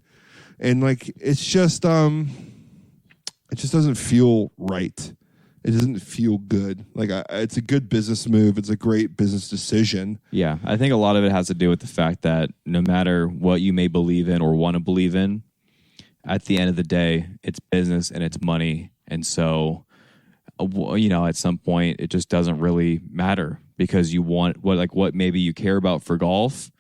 Speaker 3: and like it just doesn't feel right. It doesn't feel good. Like it's a good business move. It's a great business decision.
Speaker 2: Yeah, I think a lot of it has to do with the fact that no matter what you may believe in or want to believe in, at the end of the day, it's business and it's money. And so, at some point, it just doesn't really matter because you want what maybe you care about for golf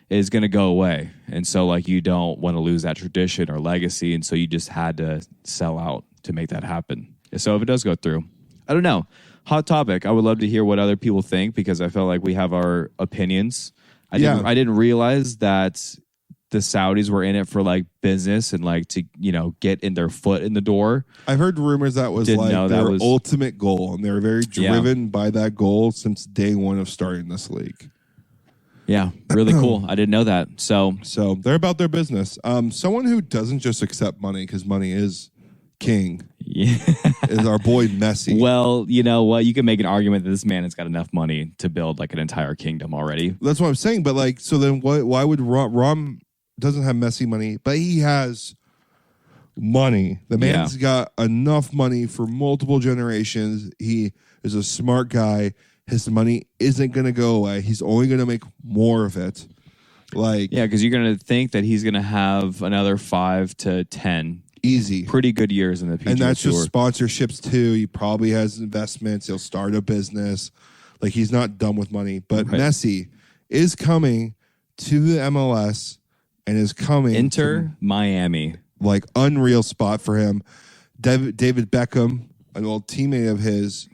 Speaker 2: is going to go away. And so, like, you don't want to lose that tradition or legacy. And so you just had to sell out to make that happen. So if it does go through, I don't know. Hot topic. I would love to hear what other people think because I felt like we have our opinions. I didn't realize that the Saudis were in it for like business and like to get in their foot in the door.
Speaker 3: I've heard rumors that was their ultimate goal, and they were very driven by that goal since day one of starting this league.
Speaker 2: Yeah, really cool. I didn't know that. So
Speaker 3: they're about their business. Someone who doesn't just accept money because money is king.
Speaker 2: Yeah.
Speaker 3: Is our boy Messi.
Speaker 2: Well, you know what? You can make an argument that this man has got enough money to build like an entire kingdom already.
Speaker 3: That's what I'm saying. But like, so then why would Rom doesn't have Messi money, but he has money. The man's got enough money for multiple generations. He is a smart guy. His money isn't going to go away. He's only going to make more of it. Like,
Speaker 2: yeah, because you're going to think that he's going to have another 5 to 10
Speaker 3: easy,
Speaker 2: pretty good years in the PGA Tour.
Speaker 3: And that's just sponsorships too. He probably has investments. He'll start a business. Like, he's not done with money. But Messi is coming to the MLS and is coming
Speaker 2: to Miami.
Speaker 3: Like, unreal spot for him. David Beckham, an old teammate of his,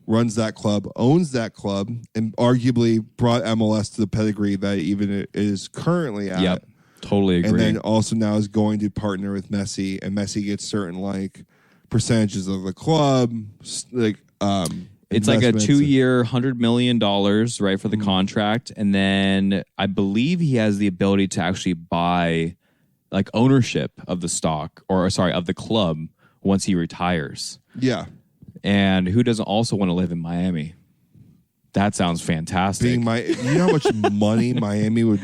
Speaker 3: runs that club, owns that club, and arguably brought MLS to the pedigree that even is currently at.
Speaker 2: Yep, totally agree.
Speaker 3: And then also now is going to partner with Messi, and Messi gets certain like percentages of the club. Like,
Speaker 2: It's like a 2-year, $100 million, right, for the contract. And then I believe he has the ability to actually buy like ownership of the stock of the club once he retires.
Speaker 3: Yeah.
Speaker 2: And who doesn't also want to live in Miami? That sounds fantastic.
Speaker 3: You know how much money Miami would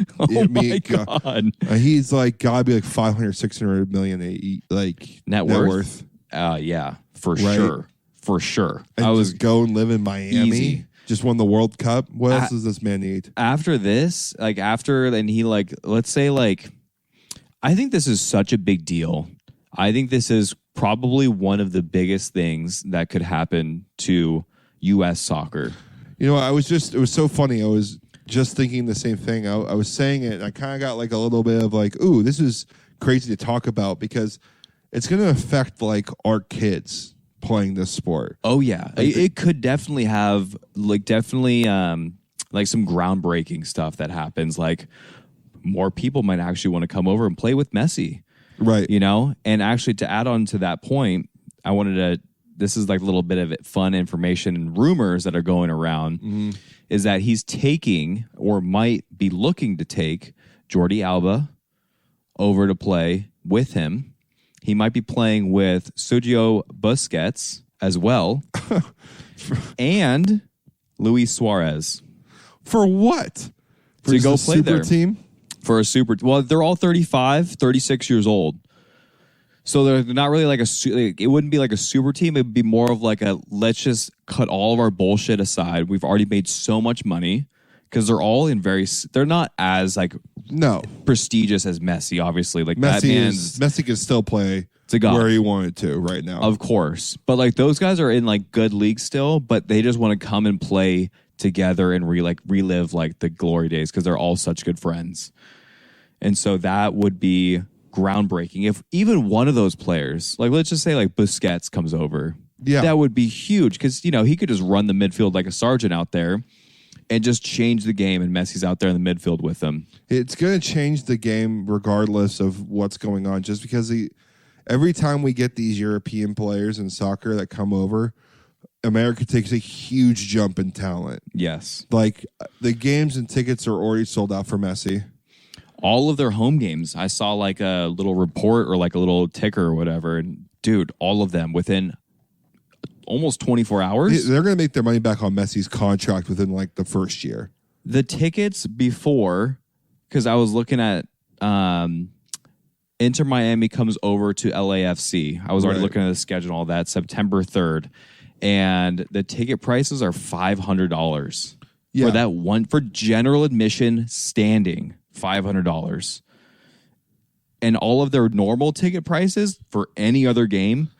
Speaker 2: my God.
Speaker 3: He's like gotta be like 500, 600 million like
Speaker 2: net worth. Yeah, for sure. For sure.
Speaker 3: And I was go and live in Miami. Easy. Just won the World Cup. What else does this man need?
Speaker 2: After this, and he let's say I think this is such a big deal. I think this is probably one of the biggest things that could happen to U.S. soccer.
Speaker 3: You know, it was so funny. I was just thinking the same thing. I was saying it, and I kind of got like a little bit of like, ooh, this is crazy to talk about because it's going to affect like our kids playing this sport.
Speaker 2: Oh yeah, it could definitely have like some groundbreaking stuff that happens. Like more people might actually want to come over and play with Messi,
Speaker 3: right?
Speaker 2: You know, and actually to add on to that point, I wanted to. This is like a little bit of fun information and rumors that are going around. Is that he's taking or might be looking to take Jordi Alba over to play with him. He might be playing with Sergio Busquets as well. And Luis Suarez.
Speaker 3: For what?
Speaker 2: To go play
Speaker 3: super
Speaker 2: there.
Speaker 3: Team?
Speaker 2: For a super... Well, they're all 35, 36 years old. So they're not really like it wouldn't be like a super team. It would be more of like let's just cut all of our bullshit aside. We've already made so much money because they're all they're not as prestigious as Messi, obviously. Like
Speaker 3: Messi can still play where he wanted to right now.
Speaker 2: Of course. But like those guys are in like good leagues still, but they just want to come and play together and relive like the glory days because they're all such good friends. And so that would be groundbreaking. If even one of those players, like let's just say like Busquets comes over, that would be huge because, you know, he could just run the midfield like a sergeant out there and just change the game, and Messi's out there in the midfield with them.
Speaker 3: It's going to change the game regardless of what's going on, just because every time we get these European players in soccer that come over, America takes a huge jump in talent.
Speaker 2: Yes.
Speaker 3: Like the games and tickets are already sold out for Messi.
Speaker 2: All of their home games. I saw like a little report or like a little ticker or whatever. And dude, all of them within almost 24 hours.
Speaker 3: They're going to make their money back on Messi's contract within like the first year.
Speaker 2: The tickets before, because I was looking at Inter Miami comes over to LAFC. I was already looking at the schedule and all that, September 3rd. And the ticket prices are $500 for that one, for general admission standing. $500, and all of their normal ticket prices for any other game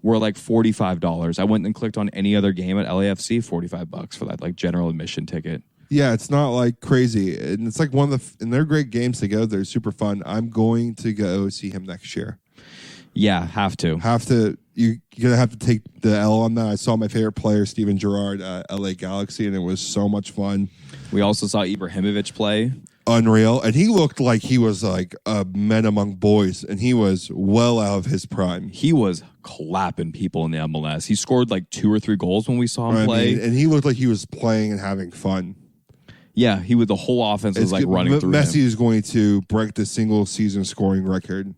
Speaker 2: were like $45. I went and clicked on any other game at LAFC, $45 for that like general admission ticket.
Speaker 3: Yeah, it's not like crazy, and it's like one of and they're great games to go. They're super fun. I'm going to go see him next year.
Speaker 2: Yeah, have to.
Speaker 3: You're gonna have to take the L on that. I saw my favorite player, Steven Gerrard, LA Galaxy, and it was so much fun.
Speaker 2: We also saw Ibrahimovic play.
Speaker 3: Unreal, and he looked like he was like a man among boys, and he was well out of his prime.
Speaker 2: He was clapping people in the MLS. He scored like 2 or 3 goals when we saw him play,
Speaker 3: and he looked like he was playing and having fun.
Speaker 2: Yeah, the whole offense was like running through
Speaker 3: Messi
Speaker 2: him.
Speaker 3: is going to break the single season scoring record.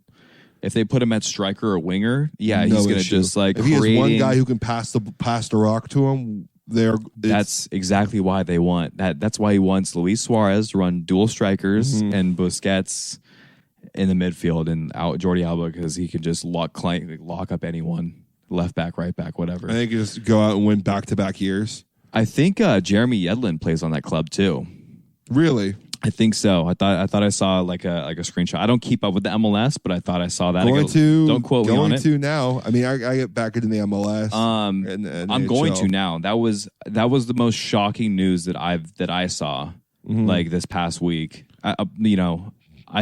Speaker 2: If they put him at striker or winger, he's going to just like
Speaker 3: if he has one guy who can pass the rock to him.
Speaker 2: That's exactly why they want that. That's why he wants Luis Suarez to run dual strikers and Busquets in the midfield and out Jordi Alba because he can just lock up anyone, left back, right back, whatever.
Speaker 3: And they can just go out and win back-to-back years.
Speaker 2: I think Jeremy Yedlin plays on that club too.
Speaker 3: Really?
Speaker 2: I think so. I thought I saw like a screenshot. I don't keep up with the MLS, but I thought I saw that. Don't quote me on it.
Speaker 3: Going to now. I mean, I get back into the MLS.
Speaker 2: And I'm going to now. That was the most shocking news that I saw like this past week. I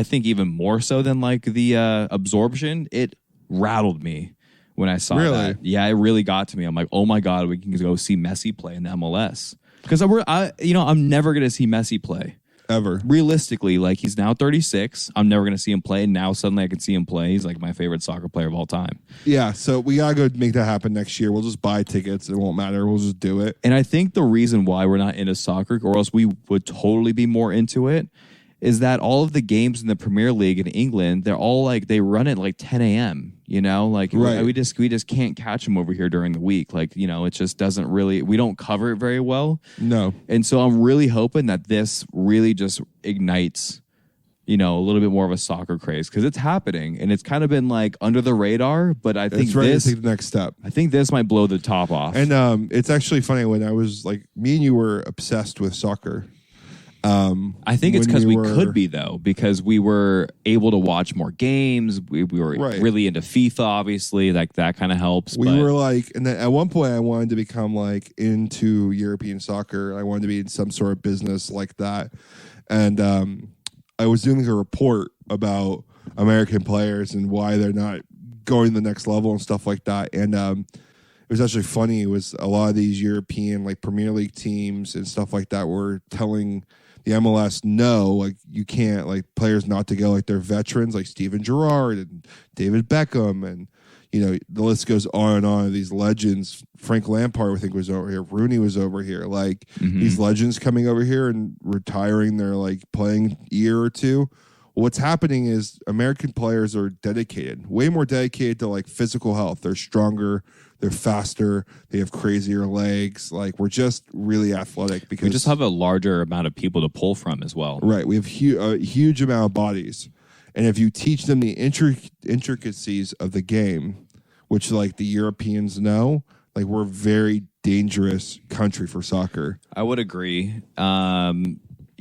Speaker 2: think even more so than like the absorption. It rattled me when I saw that. Yeah, it really got to me. I'm like, oh my God, we can go see Messi play in the MLS because I'm never gonna see Messi play.
Speaker 3: Ever.
Speaker 2: Realistically, like he's now 36. I'm never going to see him play. Now suddenly I can see him play. He's like my favorite soccer player of all time.
Speaker 3: Yeah, so we got to go make that happen next year. We'll just buy tickets. It won't matter. We'll just do it.
Speaker 2: And I think the reason why we're not into soccer, or else we would totally be more into it, is that all of the games in the Premier League in England, they're all like, they run at like 10 a.m., you know? Like,
Speaker 3: right.
Speaker 2: we just can't catch them over here during the week. Like, you know, it just doesn't really, we don't cover it very well.
Speaker 3: No.
Speaker 2: And so I'm really hoping that this really just ignites, you know, a little bit more of a soccer craze, because it's happening and it's kind of been like under the radar, but I think
Speaker 3: it's ready to take the next step.
Speaker 2: I think this might blow the top off.
Speaker 3: And it's actually funny, when I was like, me and you were obsessed with soccer.
Speaker 2: I think it's because we could be, though, because we were able to watch more games. We were really into FIFA, obviously, like that kind of helps.
Speaker 3: We were like, and then at one point I wanted to become like into European soccer. I wanted to be in some sort of business like that. And I was doing a report about American players and why they're not going to the next level and stuff like that. And it was actually funny. It was a lot of these European like Premier League teams and stuff like that were telling the MLS, no, like you can't, like players not to go, like they're veterans like Steven Gerrard and David Beckham, and you know the list goes on and on. These legends, Frank Lampard, I think, was over here. Rooney was over here. Like these legends coming over here and retiring. They're like playing a year or two. What's happening is American players are dedicated, way more dedicated to like physical health. They're stronger, they're faster, they have crazier legs. Like we're just really athletic because
Speaker 2: we just have a larger amount of people to pull from as well.
Speaker 3: Right, we have a huge amount of bodies, and if you teach them the intricacies of the game, which like the Europeans know, like we're a very dangerous country for soccer.
Speaker 2: I would agree.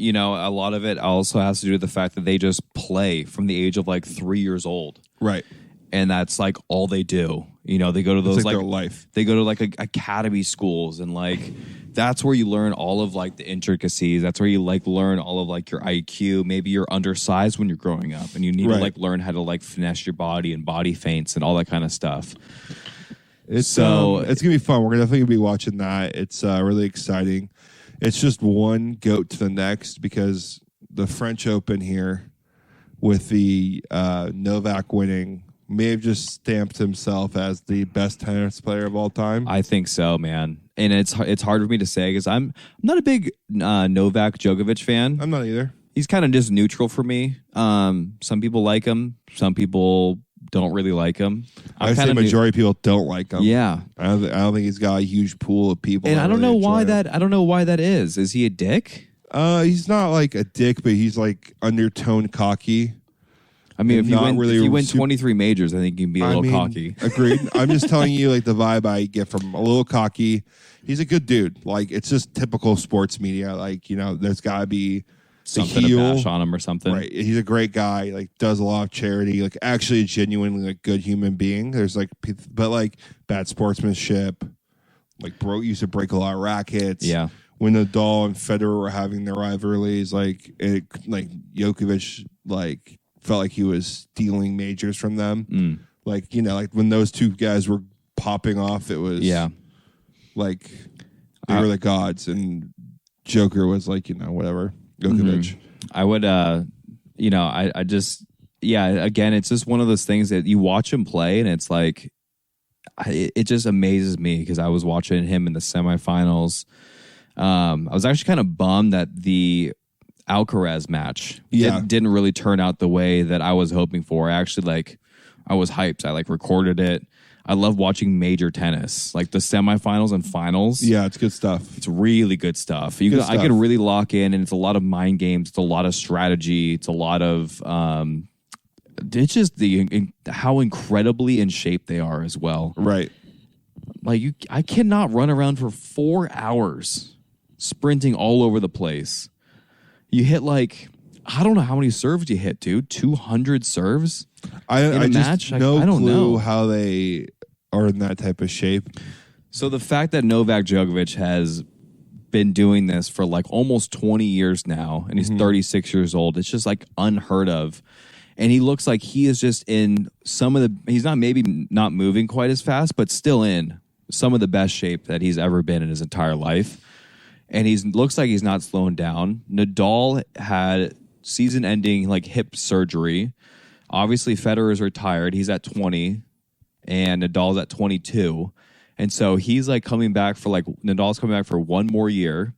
Speaker 2: You know, a lot of it also has to do with the fact that they just play from the age of like 3 years old.
Speaker 3: Right.
Speaker 2: And that's like all they do. You know, they go to those
Speaker 3: like their life.
Speaker 2: They go to like academy schools, and like that's where you learn all of like the intricacies. That's where you like learn all of like your IQ. Maybe you're undersized when you're growing up and you need to like learn how to like finesse your body and body feints and all that kind of stuff.
Speaker 3: It's gonna be fun. We're definitely gonna be watching that. It's really exciting. It's just one goat to the next, because the French Open here with the Novak winning may have just stamped himself as the best tennis player of all time.
Speaker 2: I think so, man. And it's hard for me to say because I'm not a big Novak Djokovic fan.
Speaker 3: I'm not either.
Speaker 2: He's kind of just neutral for me. Some people like him. Some people don't really like him.
Speaker 3: I say majority of people don't like him.
Speaker 2: Yeah,
Speaker 3: I don't think he's got a huge pool of people.
Speaker 2: And I don't know why that. I don't know why that is. Is he a dick?
Speaker 3: He's not like a dick, but he's like undertone cocky.
Speaker 2: I mean, if you win 23 majors, I think you can be a little cocky.
Speaker 3: Agreed. I'm just telling you, like the vibe I get from a little cocky. He's a good dude. Like it's just typical sports media. Like, you know, there's got to be
Speaker 2: something to bash on him or something.
Speaker 3: Right. He's a great guy. Like does a lot of charity. Like actually a genuinely like good human being. There's like, but like bad sportsmanship. Like used to break a lot of rackets.
Speaker 2: Yeah.
Speaker 3: When Nadal and Federer were having their rivalries, like Djokovic, like felt like he was stealing majors from them. Like, you know, like when those two guys were popping off, it was like they were the gods, and Joker was like, you know, whatever. Djokovic.
Speaker 2: I would, you know, I just, again, it's just one of those things that you watch him play, and it's like, it just amazes me because I was watching him in the semifinals. I was actually kind of bummed that the Alcaraz match didn't really turn out the way that I was hoping for. I was hyped. I recorded it. I love watching major tennis, like the semifinals and finals.
Speaker 3: Yeah, it's good stuff.
Speaker 2: It's really good stuff. I can really lock in, and it's a lot of mind games. It's a lot of strategy. It's a lot of it's just how incredibly in shape they are as well.
Speaker 3: Right.
Speaker 2: Like I cannot run around for 4 hours sprinting all over the place. You hit I don't know how many serves you hit, dude. 200 serves in a match?
Speaker 3: I don't know how they are in that type of shape.
Speaker 2: So the fact that Novak Djokovic has been doing this for almost 20 years now, and he's 36 years old, it's just unheard of. And he looks like he is just in he's not moving quite as fast, but still in some of the best shape that he's ever been in his entire life. and looks like he's not slowing down. Nadal had season-ending like hip surgery. Obviously, Federer's retired. He's at 20, and Nadal's at 22. And so he's like coming back for Nadal's coming back for one more year.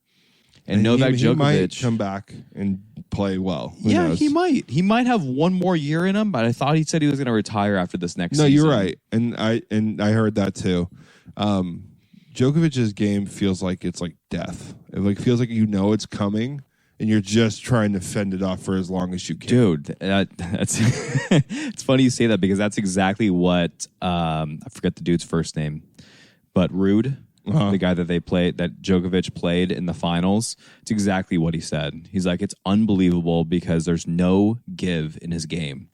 Speaker 2: And Novak Djokovic
Speaker 3: might come back and play well. Who knows?
Speaker 2: He might. He might have one more year in him, but I thought he said he was going to retire after this next season.
Speaker 3: No, you're right. And I heard that too. Djokovic's game feels like it's like death. It feels like it's coming and you're just trying to fend it off for as long as you can.
Speaker 2: Dude, that's it's funny you say that because that's exactly what I forget the dude's first name. But Rude, the guy that Djokovic played in the finals, it's exactly what he said. He's like, it's unbelievable because there's no give in his game.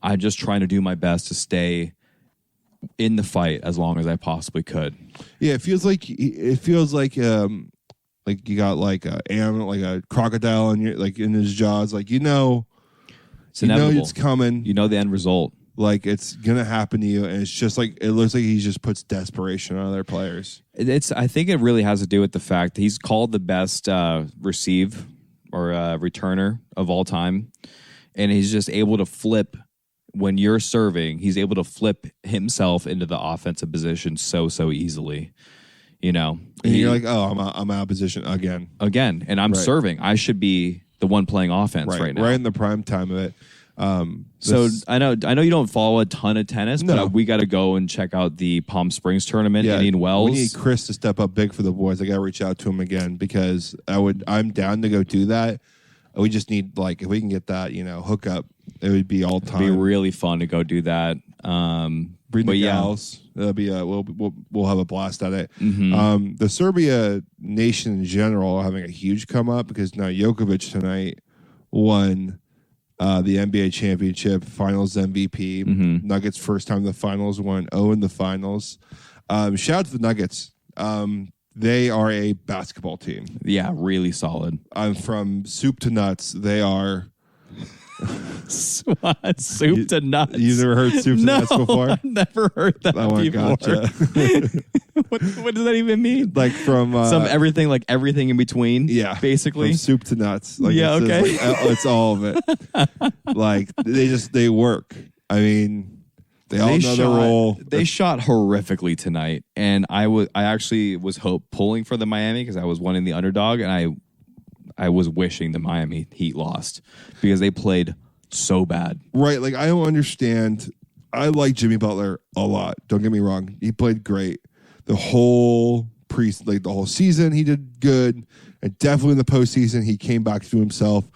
Speaker 2: I'm just trying to do my best to stay in the fight as long as I possibly could. Yeah,
Speaker 3: it feels like you got like a crocodile in his jaws. It's inevitable. It's coming.
Speaker 2: You know the end result.
Speaker 3: It's gonna happen to you, and it's just it looks like he just puts desperation on other players.
Speaker 2: I think it really has to do with the fact that he's called the best receive or returner of all time, and he's just able to flip when you're serving. He's able to flip himself into the offensive position so easily. And
Speaker 3: you're like, oh, I'm out of position again,
Speaker 2: and I'm serving. I should be the one playing offense right now,
Speaker 3: right in the prime time of it.
Speaker 2: So I know you don't follow a ton of tennis, but we got to go and check out the Palm Springs tournament. Indian Wells.
Speaker 3: We need Chris to step up big for the boys. I got to reach out to him again because I'm down to go do that. We just need if we can get that hook up, it would be all time.
Speaker 2: It'd be really fun to go do that.
Speaker 3: Bring the gals. That'll be we'll have a blast at it.
Speaker 2: Mm-hmm.
Speaker 3: The Serbia nation in general are having a huge come up because now Djokovic tonight won the NBA championship, finals MVP.
Speaker 2: Mm-hmm.
Speaker 3: Nuggets first time in the finals, won 0 in the finals. Shout out to the Nuggets. They are a basketball team.
Speaker 2: Yeah, really solid.
Speaker 3: From soup to nuts, they are.
Speaker 2: Soup to nuts.
Speaker 3: You've never heard soup to nuts before?
Speaker 2: I've never heard that before.
Speaker 3: Gotcha.
Speaker 2: What does that even mean?
Speaker 3: From
Speaker 2: everything, everything in between.
Speaker 3: Yeah,
Speaker 2: basically
Speaker 3: from soup to nuts.
Speaker 2: Okay,
Speaker 3: it's all of it. They work. I mean, they all know their role.
Speaker 2: They shot horrifically tonight, and I actually was pulling for the Miami because I was wanting the underdog, and I was wishing the Miami Heat lost because they played so bad.
Speaker 3: Right. I don't understand. I like Jimmy Butler a lot. Don't get me wrong. He played great. The whole the whole season, he did good. And definitely in the postseason, he came back to himself.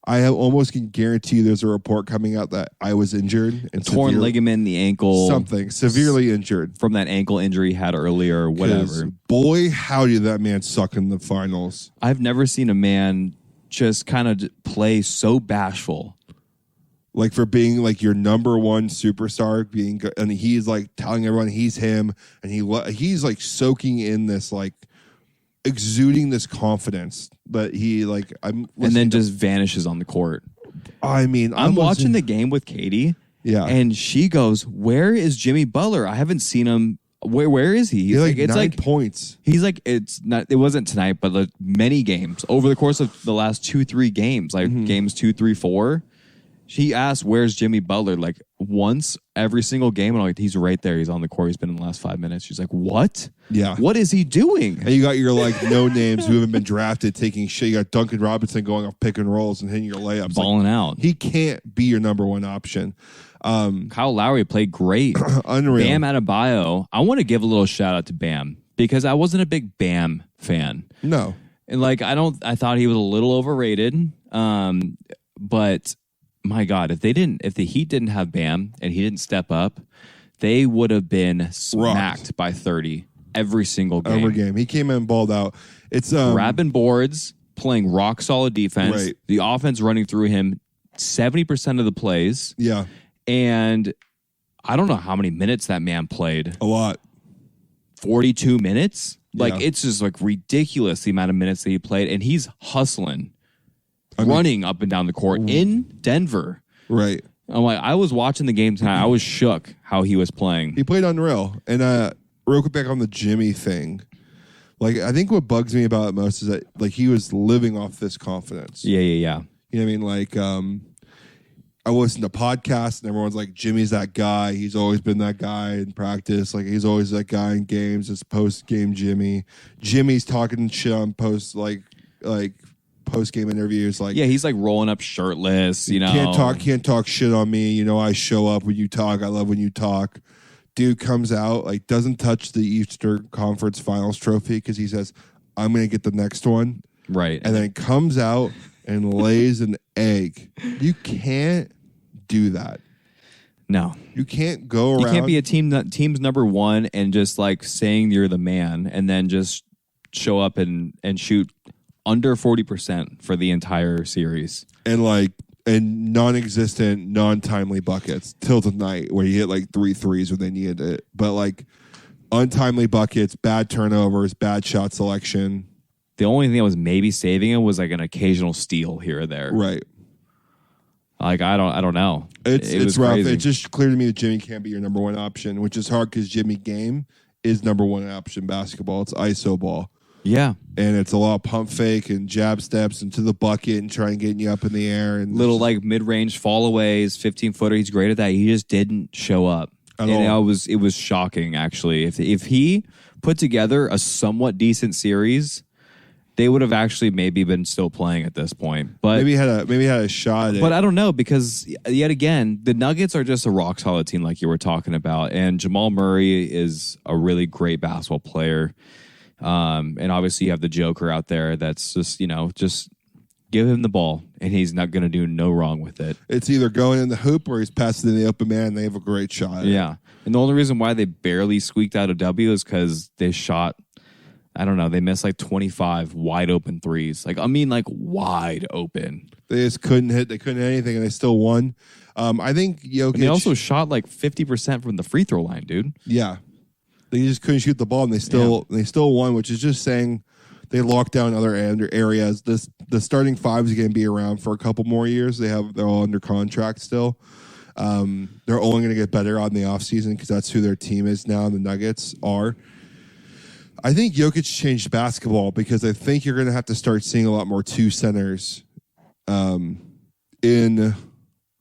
Speaker 3: I almost can guarantee you there's a report coming out that I was injured. And
Speaker 2: torn ligament in the ankle.
Speaker 3: Something. Severely injured.
Speaker 2: From that ankle injury he had earlier or whatever.
Speaker 3: Boy, howdy did that man suck in the finals.
Speaker 2: I've never seen a man just kind of play so bashful.
Speaker 3: For being your number one superstar, and he's telling everyone he's him, and he's soaking in this exuding this confidence that he and
Speaker 2: then just vanishes on the court.
Speaker 3: I mean,
Speaker 2: I'm watching the game with Katie, and she goes, "Where is Jimmy Butler? I haven't seen him. Where is he?"
Speaker 3: He's it's 9 points.
Speaker 2: He's it's not. It wasn't tonight, but many games over the course of the last 2-3 games, games 2, 3, 4. She asked, "Where's Jimmy Butler?" Once every single game, and I'm he's right there. He's on the court. He's been in the last 5 minutes. She's like, "What?
Speaker 3: Yeah,
Speaker 2: what is he doing?"
Speaker 3: And you got your no names who haven't been drafted taking shit. You got Duncan Robinson going off pick and rolls and hitting your layups,
Speaker 2: balling out.
Speaker 3: He can't be your number one option.
Speaker 2: Kyle Lowry played great.
Speaker 3: Unreal.
Speaker 2: Bam Adebayo. I want to give a little shout out to Bam because I wasn't a big Bam fan.
Speaker 3: No,
Speaker 2: and I thought he was a little overrated. But my God, if the Heat didn't have Bam and he didn't step up, they would have been smacked by 30 every single game.
Speaker 3: Every game. He came in and balled out. It's
Speaker 2: grabbing boards, playing rock solid defense.
Speaker 3: Right.
Speaker 2: The offense running through him 70% of the plays.
Speaker 3: Yeah.
Speaker 2: And I don't know how many minutes that man played.
Speaker 3: A lot.
Speaker 2: 42 minutes? It's just ridiculous the amount of minutes that he played. And he's hustling. Running up and down the court in Denver.
Speaker 3: Right.
Speaker 2: I'm I was watching the game tonight. I was shook how he was playing.
Speaker 3: He played unreal. And real quick back on the Jimmy thing. Like, I think what bugs me about it most is that, like, he was living off this confidence.
Speaker 2: Yeah.
Speaker 3: You know what I mean? Like, I listen to podcasts and everyone's like, Jimmy's that guy. He's always been that guy in practice. Like, he's always that guy in games. It's post-game Jimmy. Jimmy's talking shit on post-game interviews. Like,
Speaker 2: yeah, he's like rolling up shirtless, you know.
Speaker 3: Can't talk shit on me. You know, I show up when you talk. I love when you talk. Dude comes out, like, doesn't touch the Eastern Conference Finals trophy because he says, I'm going to get the next one.
Speaker 2: Right.
Speaker 3: And then comes out and lays an egg. You can't do that.
Speaker 2: No.
Speaker 3: You can't go around.
Speaker 2: You can't be a team's number one and just, like, saying you're the man and then just show up and shoot under 40% for the entire series.
Speaker 3: And non-existent, non-timely buckets till tonight where you hit like 3 threes when they needed it. But like untimely buckets, bad turnovers, bad shot selection.
Speaker 2: The only thing that was maybe saving him was like an occasional steal here or there.
Speaker 3: Right.
Speaker 2: Like, I don't know.
Speaker 3: It's rough. Crazy. It's just clear to me that Jimmy can't be your number one option, which is hard because Jimmy game is number one option basketball. It's ISO ball.
Speaker 2: Yeah.
Speaker 3: And it's a lot of pump fake and jab steps into the bucket and trying getting you up in the air. And
Speaker 2: little like mid-range fall-aways, 15-footer. He's great at that. He just didn't show up. And it was shocking, actually. If he put together a somewhat decent series, they would have actually maybe been still playing at this point. But
Speaker 3: maybe had a shot at it.
Speaker 2: But I don't know, because yet again, the Nuggets are just a rock-solid team like you were talking about. And Jamal Murray is a really great basketball player. And obviously you have the Joker out there that's just, you know, just give him the ball and he's not going to do no wrong with it.
Speaker 3: It's either going in the hoop or he's passing in the open man and they have a great shot.
Speaker 2: Yeah. And the only reason why they barely squeaked out a W is because they shot, I don't know, they missed like 25 wide open threes. Like, I mean, like wide open.
Speaker 3: They just couldn't hit anything and they still won. I think Jokic.
Speaker 2: And they also shot like 50% from the free throw line, dude.
Speaker 3: Yeah. They just couldn't shoot the ball, and they still won, which is just saying they locked down other areas. The starting five is going to be around for a couple more years. They're all under contract still. They're only going to get better on the offseason because that's who their team is now. The Nuggets are. I think Jokic changed basketball because I think you're going to have to start seeing a lot more two centers in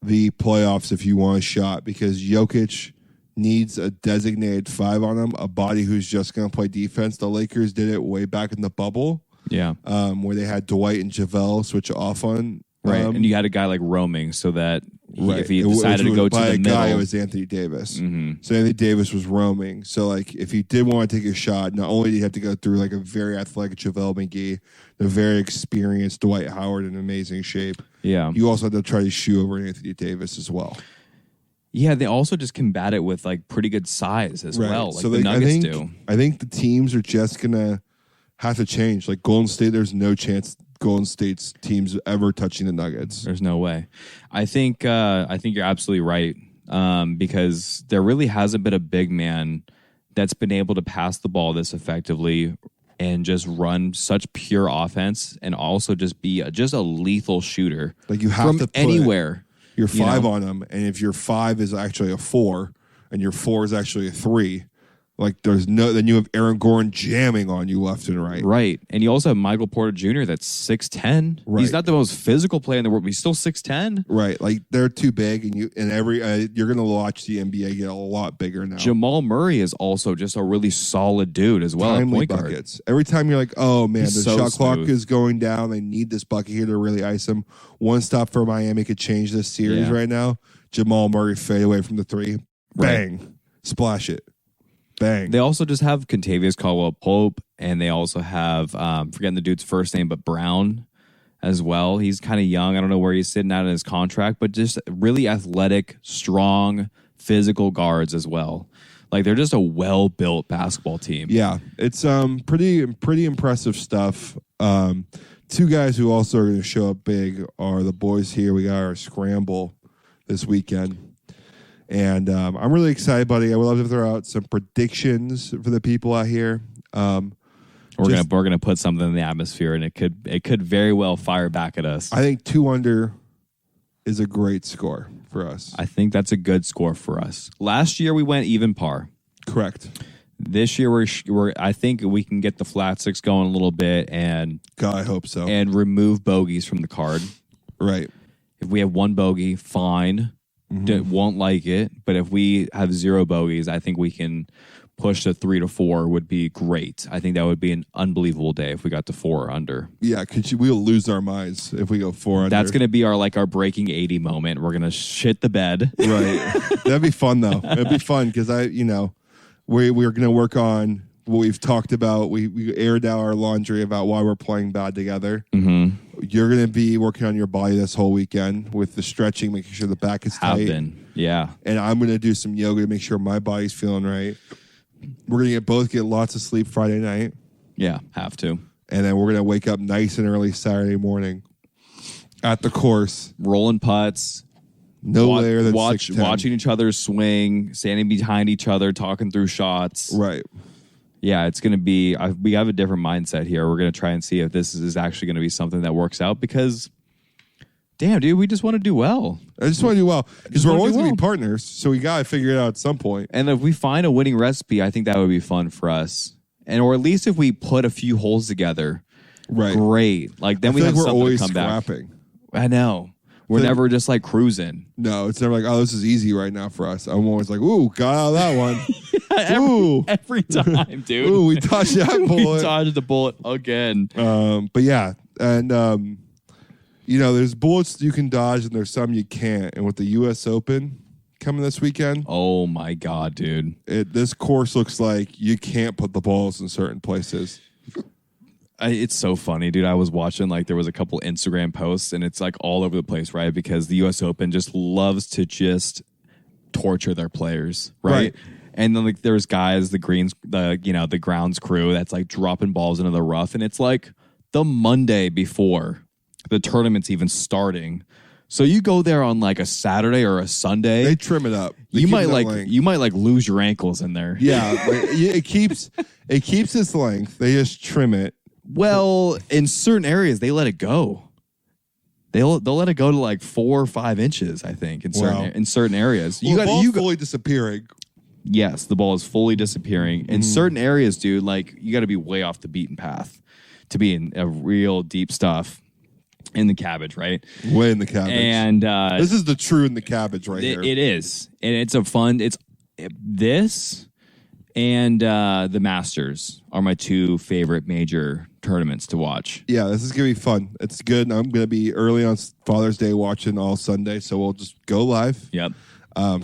Speaker 3: the playoffs if you want a shot, because Jokic needs a designated 5 on him, a body who's just going to play defense. The Lakers did it way back in the bubble.
Speaker 2: Yeah.
Speaker 3: Where they had Dwight and JaVale switch off on.
Speaker 2: Right. And you had a guy like roaming so that if he decided to go to the middle.
Speaker 3: It was Anthony Davis. Mm-hmm. So Anthony Davis was roaming. So like if he did want to take a shot, not only did he have to go through like a very athletic JaVale McGee, a very experienced Dwight Howard in amazing shape.
Speaker 2: Yeah.
Speaker 3: You also had to try to shoot over Anthony Davis as well.
Speaker 2: Yeah, they also just combat it with like pretty good size as well, like so the Nuggets do.
Speaker 3: I think the teams are just gonna have to change. Like Golden State, there's no chance Golden State's teams ever touching the Nuggets.
Speaker 2: There's no way. I think you're absolutely right, because there really hasn't been a big man that's been able to pass the ball this effectively and just run such pure offense and also just be just a lethal shooter.
Speaker 3: Like you have
Speaker 2: from
Speaker 3: to put
Speaker 2: anywhere.
Speaker 3: Your 5 on them, and if your 5 is actually a 4, and your 4 is actually a 3, like then you have Aaron Gordon jamming on you left and right.
Speaker 2: Right, and you also have Michael Porter Jr. that's 6'10". Right. He's not the most physical player in the world, but he's still 6'10".
Speaker 3: Right, like they're too big, and you're gonna watch the NBA get a lot bigger now.
Speaker 2: Jamal Murray is also just a really solid dude as well.
Speaker 3: Timely buckets. Every time you're like, oh man, the shot clock is going down. They need this bucket here to really ice him. One stop for Miami could change this series right now. Jamal Murray fade away from the 3, bang, splash it. Bang.
Speaker 2: They also just have Kentavious Caldwell-Pope, and they also have, forgetting the dude's first name, but Brown as well. He's kind of young. I don't know where he's sitting at in his contract, but just really athletic, strong, physical guards as well. Like, they're just a well-built basketball team.
Speaker 3: Yeah, it's pretty impressive stuff. 2 guys who also are going to show up big are the boys here. We got our scramble this weekend. And I'm really excited, buddy. I would love to throw out some predictions for the people out here.
Speaker 2: We're gonna put something in the atmosphere, and it could very well fire back at us.
Speaker 3: I think 2 under is a great score for us.
Speaker 2: I think that's a good score for us. Last year we went even par.
Speaker 3: Correct.
Speaker 2: This year, I think we can get the flat six going a little bit, and
Speaker 3: God, I hope so.
Speaker 2: And remove bogeys from the card.
Speaker 3: Right.
Speaker 2: If we have one bogey, fine. Won't like it. But if we have 0 bogeys, I think we can push to 3 to 4 would be great. I think that would be an unbelievable day if we got to 4 or under.
Speaker 3: Yeah, we'll lose our minds if we go 4 under.
Speaker 2: That's going to be our breaking 80 moment. We're going to shit the bed.
Speaker 3: Right. That'd be fun, though. It'd be fun because we're going to work on what we've talked about. We aired out our laundry about why we're playing bad together. You're going to be working on your body this whole weekend with the stretching, making sure the back is tight.
Speaker 2: Yeah.
Speaker 3: And I'm going to do some yoga to make sure my body's feeling right. We're going to get lots of sleep Friday night.
Speaker 2: Yeah, have to.
Speaker 3: And then we're going to wake up nice and early Saturday morning at the course.
Speaker 2: Rolling putts.
Speaker 3: No later than 6'10".
Speaker 2: Watching each other swing, standing behind each other, talking through shots.
Speaker 3: Right.
Speaker 2: Yeah, it's going to be, we have a different mindset here. We're going to try and see if this is actually going to be something that works out because, damn, dude, we just want to do well.
Speaker 3: I just want to do well because we're always going to be partners, so we got to figure it out at some point.
Speaker 2: And if we find a winning recipe, I think that would be fun for us. Or at least if we put a few holes together,
Speaker 3: right?
Speaker 2: Great. Then we have something
Speaker 3: always
Speaker 2: to come
Speaker 3: scrapping.
Speaker 2: Back. I know. We're never just cruising.
Speaker 3: No, it's never like, oh, this is easy right now for us. I'm always like, ooh, got out of that one.
Speaker 2: every time, dude.
Speaker 3: Ooh, we dodged that bullet.
Speaker 2: We dodged the bullet again.
Speaker 3: But yeah, and there's bullets you can dodge and there's some you can't. And with the U.S. Open coming this weekend,
Speaker 2: oh my God, dude,
Speaker 3: this course looks like you can't put the balls in certain places.
Speaker 2: It's so funny, dude. I was watching, there was a couple Instagram posts, and it's all over the place, right? Because the U.S. Open just loves to just torture their players, right? And then there's guys, the grounds crew that's dropping balls into the rough, and it's the Monday before the tournament's even starting. So you go there on a Saturday or a Sunday.
Speaker 3: They trim it up.
Speaker 2: You might lose your ankles in there.
Speaker 3: Yeah, it keeps its length. They just trim it.
Speaker 2: Well, in certain areas, they let it go. They'll let it go to 4 or 5 inches, I think, in certain areas.
Speaker 3: Well, the ball's fully disappearing.
Speaker 2: Yes, the ball is fully disappearing. In certain areas, dude, you got to be way off the beaten path to be in a real deep stuff in the Cabbage, right?
Speaker 3: Way in the Cabbage.
Speaker 2: And
Speaker 3: this is the true in the Cabbage right here.
Speaker 2: It is. And it's this and the Masters are my 2 favorite major tournaments to watch.
Speaker 3: Yeah, this is going to be fun. It's good. I'm going to be early on Father's Day watching all Sunday, so we'll just go live.
Speaker 2: Yep.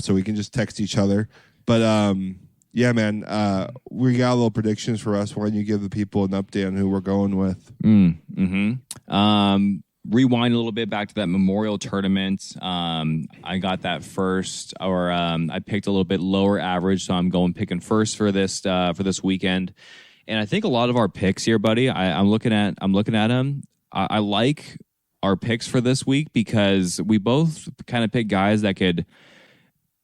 Speaker 3: So we can just text each other. But, yeah, man, we got a little predictions for us. Why don't you give the people an update on who we're going with?
Speaker 2: Rewind a little bit back to that Memorial Tournament. I got that first, I picked a little bit lower average, so I'm picking first for this weekend. And I think a lot of our picks here, buddy, I'm looking at them. I like our picks for this week because we both kind of pick guys that could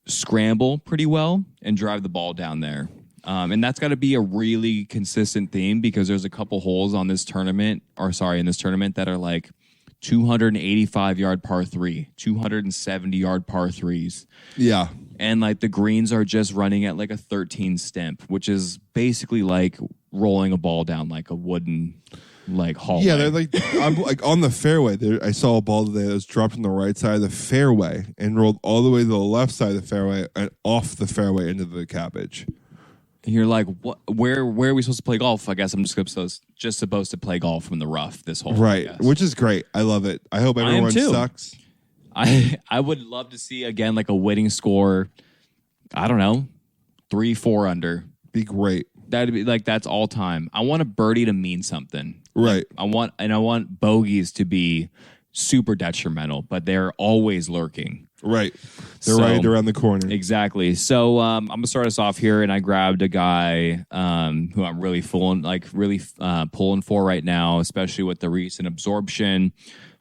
Speaker 2: scramble pretty well and drive the ball down there. And that's got to be a really consistent theme because there's a couple holes in this tournament that are 285-yard par 3, 270-yard par 3s.
Speaker 3: Yeah. And
Speaker 2: the greens are just running at a 13 stimp, which is basically rolling a ball down a wooden hallway.
Speaker 3: Yeah, they're I'm on the fairway. I saw a ball today that was dropped on the right side of the fairway and rolled all the way to the left side of the fairway and off the fairway into the Cabbage.
Speaker 2: And you're what? Where are we supposed to play golf? I guess I'm just supposed to play golf from the rough this whole
Speaker 3: right, which is great. I love it. I hope everyone sucks.
Speaker 2: I would love to see again a winning score. I don't know, 3-4 under.
Speaker 3: Be great.
Speaker 2: That'd be that's all time. I want a birdie to mean something.
Speaker 3: Right.
Speaker 2: I want bogeys to be super detrimental, but they're always lurking.
Speaker 3: Right. They're right around the corner.
Speaker 2: Exactly. So I'm going to start us off here, and I grabbed a guy who I'm really pulling for right now, especially with the recent absorption.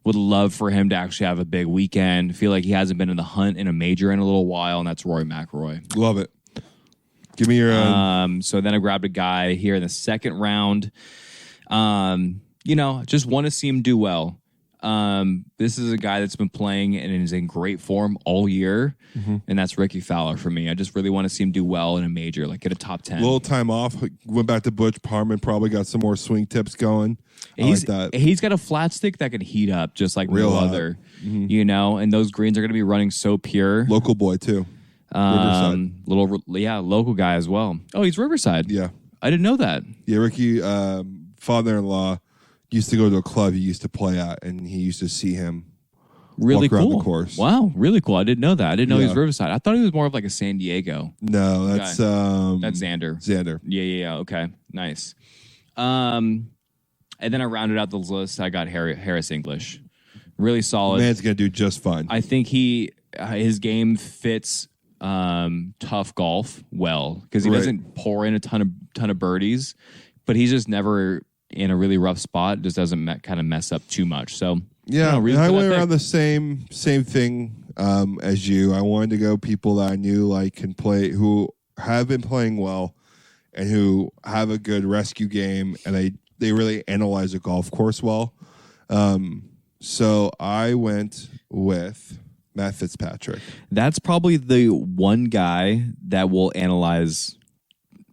Speaker 2: Would love for him to actually have a big weekend. Feel like he hasn't been in the hunt in a major in a little while, and that's Rory McIlroy.
Speaker 3: Love it. Give me your...
Speaker 2: So then I grabbed a guy here in the second round. Just want to see him do well. This is a guy that's been playing and is in great form all year, and that's Ricky Fowler for me. I just really want to see him do well in a major, like get a top 10.
Speaker 3: A little time off, went back to Butch Parman, probably got some more swing tips going.
Speaker 2: He's got a flat stick that can heat up just like no other, you know, and those greens are going to be running so pure.
Speaker 3: Local boy, too. Riverside.
Speaker 2: Local guy as well. Oh, he's Riverside.
Speaker 3: Yeah.
Speaker 2: I didn't know that.
Speaker 3: Yeah, Ricky, father-in-law, used to go to a club he used to play at, and he used to see him walk around the course.
Speaker 2: Wow, really cool. I didn't know that. I didn't know he was Riverside. I thought he was more of like a San Diego.
Speaker 3: No, that's
Speaker 2: Xander.
Speaker 3: Xander.
Speaker 2: Yeah. Okay, nice. And then I rounded out the list. I got Harris English. Really solid.
Speaker 3: Man's gonna do just fine.
Speaker 2: I think his game fits tough golf well because he doesn't pour in a ton of birdies, but he's just never in a really rough spot. Just doesn't kind of mess up too much. So
Speaker 3: yeah, really I went around the same thing as you. I wanted to go people that I knew like can play, who have been playing well, and who have a good rescue game, and they really analyze a golf course well. So I went with Matt Fitzpatrick.
Speaker 2: That's probably the one guy that will analyze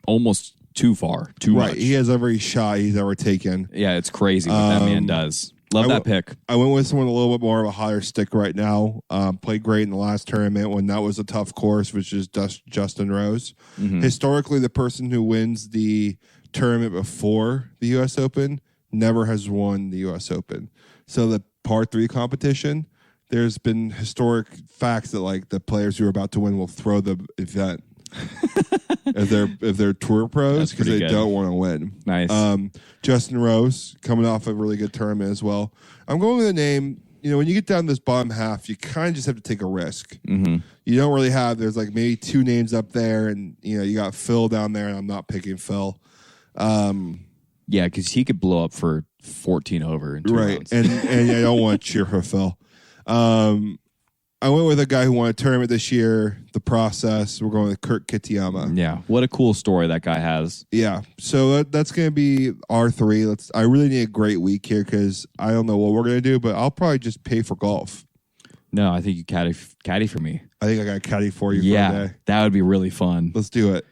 Speaker 2: almost too much.
Speaker 3: He has every shot he's ever taken.
Speaker 2: Yeah, it's crazy what that man does. Love that pick.
Speaker 3: I went with someone a little bit more of a higher stick right now. Played great in the last tournament when that was a tough course, which is Justin Rose. Historically, the person who wins the tournament before the U.S. Open never has won the U.S. Open. So the par 3 competition, there's been historic facts that like the players who are about to win will throw the event if they're tour pros because they don't want to win.
Speaker 2: Nice.
Speaker 3: Justin Rose coming off a really good tournament as well. I'm going with a name. You know, when you get down this bottom half, you kind of just have to take a risk. You don't really have. There's like maybe 2 names up there, and you know you got Phil down there, and I'm not picking Phil.
Speaker 2: Yeah, because he could blow up for 14 over in 2 rounds.
Speaker 3: and I don't want to cheer for Phil. I went with a guy who won a tournament this year, the process. We're going with Kurt Kitayama.
Speaker 2: Yeah, what a cool story that guy has.
Speaker 3: Yeah, so that's going to be R3. I really need a great week here because I don't know what we're going to do, but I'll probably just pay for golf.
Speaker 2: No, I think you caddy for me.
Speaker 3: I think I got a caddy for you
Speaker 2: for
Speaker 3: a day.
Speaker 2: That would be really fun.
Speaker 3: Let's do it.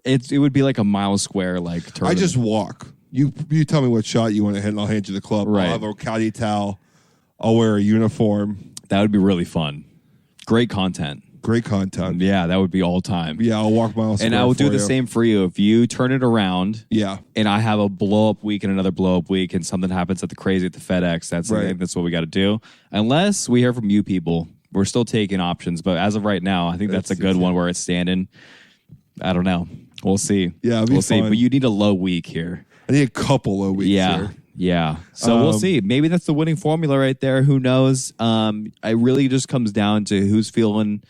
Speaker 2: It would be like a mile square like tournament.
Speaker 3: I just walk. You tell me what shot you want to hit, and I'll hand you the club.
Speaker 2: Right.
Speaker 3: I'll have a caddy towel. I'll wear a uniform.
Speaker 2: That would be really fun. Great content. Yeah, that would be all time.
Speaker 3: Yeah, I'll walk miles.
Speaker 2: And I will do the same for you. If you turn it around, and I have a blow up week and another blow up week, and something happens at the FedEx, I think that's what we got to do. Unless we hear from you people, we're still taking options. But as of right now, I think that's a good one where it's standing. I don't know. We'll see.
Speaker 3: Yeah, we'll
Speaker 2: see. But you need a low week here.
Speaker 3: I need a couple low weeks here.
Speaker 2: Yeah. So we'll see. Maybe that's the winning formula right there. Who knows? It really just comes down to who's feeling,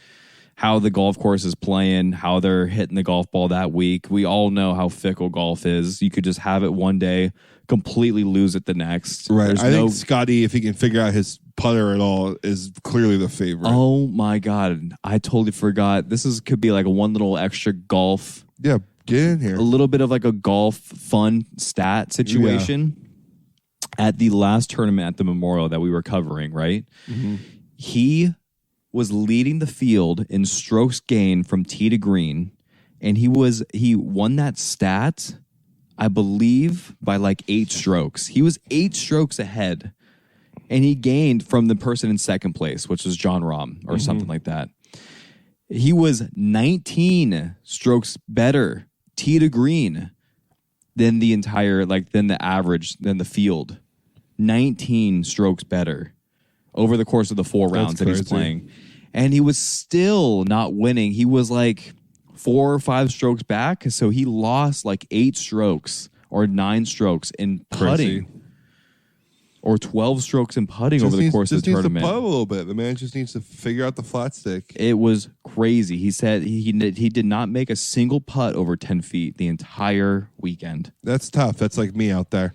Speaker 2: how the golf course is playing, how they're hitting the golf ball that week. We all know how fickle golf is. You could just have it one day, completely lose it the next.
Speaker 3: Right. I think Scotty, if he can figure out his putter at all, is clearly the favorite.
Speaker 2: Oh my God. I totally forgot. Could be like a one little extra golf.
Speaker 3: Yeah. Get in here.
Speaker 2: A little bit of like a golf fun stat situation. Yeah. At the last tournament at the Memorial that we were covering, right? He was leading the field in strokes gained from tee to green, and he won that stat, I believe, by like 8 strokes. He was 8 strokes ahead, and he gained from the person in second place, which was John Rahm or something like that. He was 19 strokes better tee to green than the field. 19 strokes better over the course of the 4 rounds that he's playing. And he was still not winning. He was like 4 or 5 strokes back. So he lost like 8 strokes or 9 strokes in putting. Or 12 strokes in putting over the course of the tournament.
Speaker 3: Just needs to putt a little bit. The man just needs to figure out the flat stick.
Speaker 2: It was crazy. He said he did not make a single putt over 10 feet the entire weekend.
Speaker 3: That's tough. That's like me out there.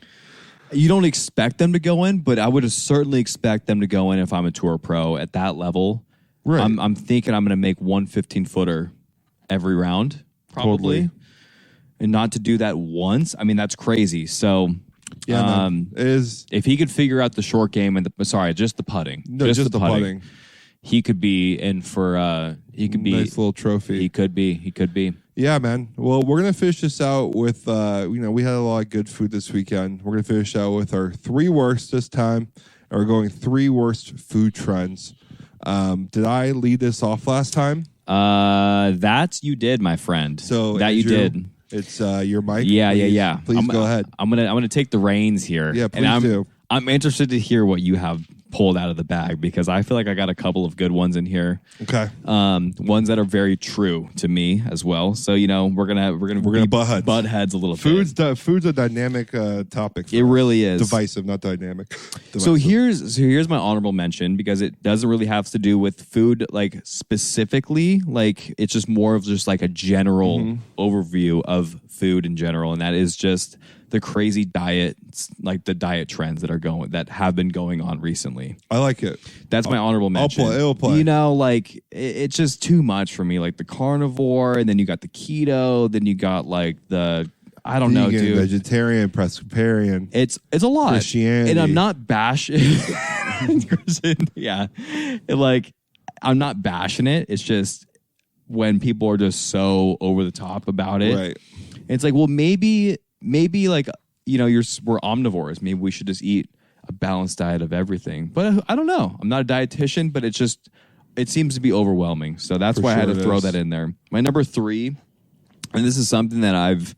Speaker 2: You don't expect them to go in, but I would certainly expect them to go in if I'm a tour pro at that level. Right. I'm thinking I'm going to make 1 15-footer every round, probably. And not to do that once, I mean, that's crazy. So
Speaker 3: Yeah,
Speaker 2: if he could figure out the short game and just the putting.
Speaker 3: No, just the putting.
Speaker 2: He could be in for he could be
Speaker 3: nice little trophy.
Speaker 2: He could be.
Speaker 3: Yeah, man. Well, we're gonna finish this out with we had a lot of good food this weekend. We're gonna finish out with our 3 worst this time. And we're going 3 worst food trends. Did I lead this off last time?
Speaker 2: That you did, my friend.
Speaker 3: So
Speaker 2: that
Speaker 3: Andrew,
Speaker 2: you did.
Speaker 3: It's your mic.
Speaker 2: Yeah.
Speaker 3: Please go ahead.
Speaker 2: I'm gonna take the reins here.
Speaker 3: Yeah, please do.
Speaker 2: I'm interested to hear what you have pulled out of the bag because I feel like I got a couple of good ones in here.
Speaker 3: Okay.
Speaker 2: Ones that are very true to me as well. So we're gonna butt heads a little
Speaker 3: bit. Food's a dynamic topic.
Speaker 2: It really is
Speaker 3: divisive, not dynamic. Divisive.
Speaker 2: So here's my honorable mention because it doesn't really have to do with food like specifically. Like it's just more of just like a general overview of food in general, and that is just the crazy diets, like the diet trends that have been going on recently.
Speaker 3: I like it.
Speaker 2: That's my honorable mention.
Speaker 3: It'll play.
Speaker 2: Like it's just too much for me. Like the carnivore, and then you got the keto, then you got like the I don't know, dude.
Speaker 3: Vegetarian, pescatarian.
Speaker 2: It's a lot.
Speaker 3: Christianity.
Speaker 2: And I'm not bashing. Yeah, I'm not bashing it. It's just when people are just so over the top about it.
Speaker 3: Right.
Speaker 2: It's like, well, maybe like, we're omnivores. Maybe we should just eat a balanced diet of everything. But I don't know. I'm not a dietitian, but it seems to be overwhelming. So that's why I had to throw that in there. My number 3, and this is something that I've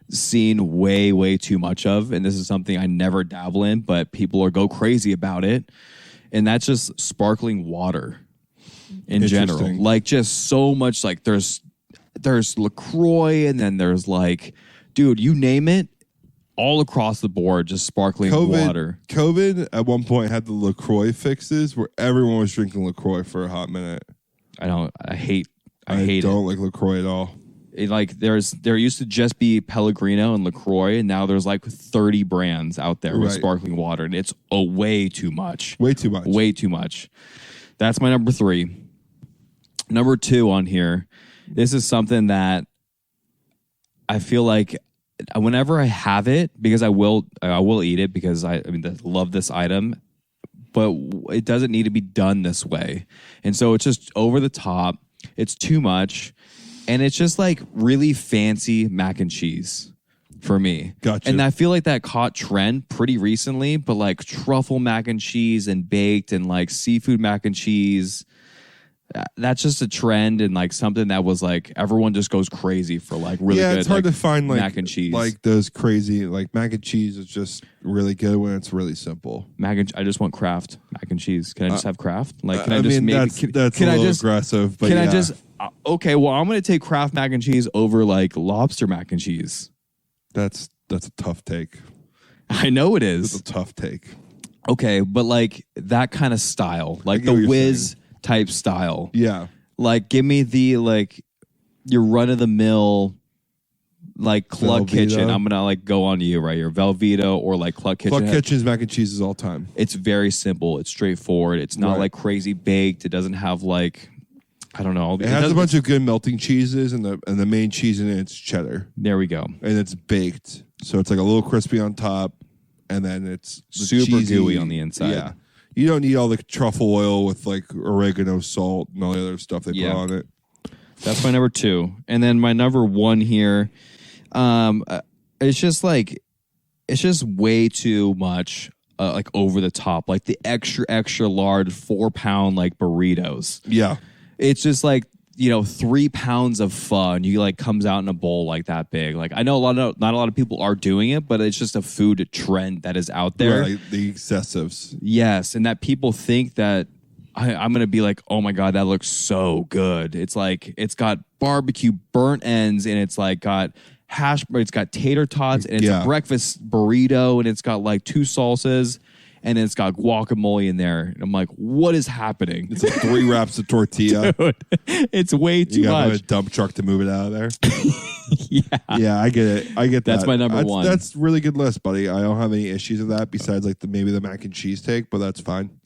Speaker 2: seen way, way too much of, and this is something I never dabble in, but people go crazy about it, and that's just sparkling water in general. Like just so much, like there's LaCroix, and then there's like, dude, you name it, all across the board, just sparkling water.
Speaker 3: COVID at one point had the LaCroix fixes where everyone was drinking LaCroix for a hot minute.
Speaker 2: I don't like
Speaker 3: LaCroix at all.
Speaker 2: There used to just be Pellegrino and LaCroix, and now there's like 30 brands out there with sparkling water, and it's way too much.
Speaker 3: Way too much.
Speaker 2: Way too much. That's my number 3. Number 2 on here. This is something that I feel like whenever I have it, because I will eat it because I love this item, but it doesn't need to be done this way. And so it's just over the top. It's too much. And it's just like really fancy mac and cheese for me.
Speaker 3: Gotcha.
Speaker 2: And I feel like that caught trend pretty recently, but like truffle mac and cheese and baked and like seafood mac and cheese. That's just a trend and like something that was like everyone just goes crazy for like really good.
Speaker 3: Yeah, it's hard to find like
Speaker 2: mac and cheese.
Speaker 3: Like those crazy like mac and cheese is just really good when it's really simple.
Speaker 2: I just want Kraft mac and cheese. Can I just have Kraft? Like, can I
Speaker 3: just
Speaker 2: maybe?
Speaker 3: That's a little aggressive. But
Speaker 2: can I just? Okay, well, I'm going to take Kraft mac and cheese over like lobster mac and cheese.
Speaker 3: That's a tough take.
Speaker 2: I know it is.
Speaker 3: It's a tough take.
Speaker 2: Okay, but like that kind of style, like the Whiz type style.
Speaker 3: Yeah.
Speaker 2: Like give me the like your run of the mill like Cluck Kitchen. I'm gonna like go on to you right here. Velveeta or like Cluck Kitchen.
Speaker 3: Cluck Kitchen's mac and cheese is all time.
Speaker 2: It's very simple. It's straightforward. It's not like crazy baked. It doesn't have like I don't know.
Speaker 3: It has a bunch of good melting cheeses and the main cheese in it's cheddar.
Speaker 2: There we go.
Speaker 3: And it's baked. So it's like a little crispy on top and then it's
Speaker 2: super
Speaker 3: cheesy,
Speaker 2: gooey on the inside.
Speaker 3: Yeah. You don't need all the truffle oil with like oregano, salt, and all the other stuff they put on it.
Speaker 2: That's my number 2. And then my number 1 here, it's just way too much like over the top. Like the extra large 4-pound like burritos.
Speaker 3: Yeah.
Speaker 2: It's just like, 3 pounds of pho and you like comes out in a bowl like that big. Like I know not a lot of people are doing it, but it's just a food trend that is out there.
Speaker 3: Right, like the excessives.
Speaker 2: Yes, and that people think that I'm gonna be like, oh my god, that looks so good. It's like it's got barbecue burnt ends and it's like got it's got tater tots and it's a breakfast burrito and it's got like 2 salsas. And it's got guacamole in there. And I'm like, what is happening?
Speaker 3: It's like 3 wraps of tortilla.
Speaker 2: Dude, it's way too much. You got
Speaker 3: a dump truck to move it out of there.
Speaker 2: Yeah.
Speaker 3: Yeah, I get it.
Speaker 2: That's my number 1.
Speaker 3: That's a really good list, buddy. I don't have any issues with that besides like maybe the mac and cheese take, but that's fine.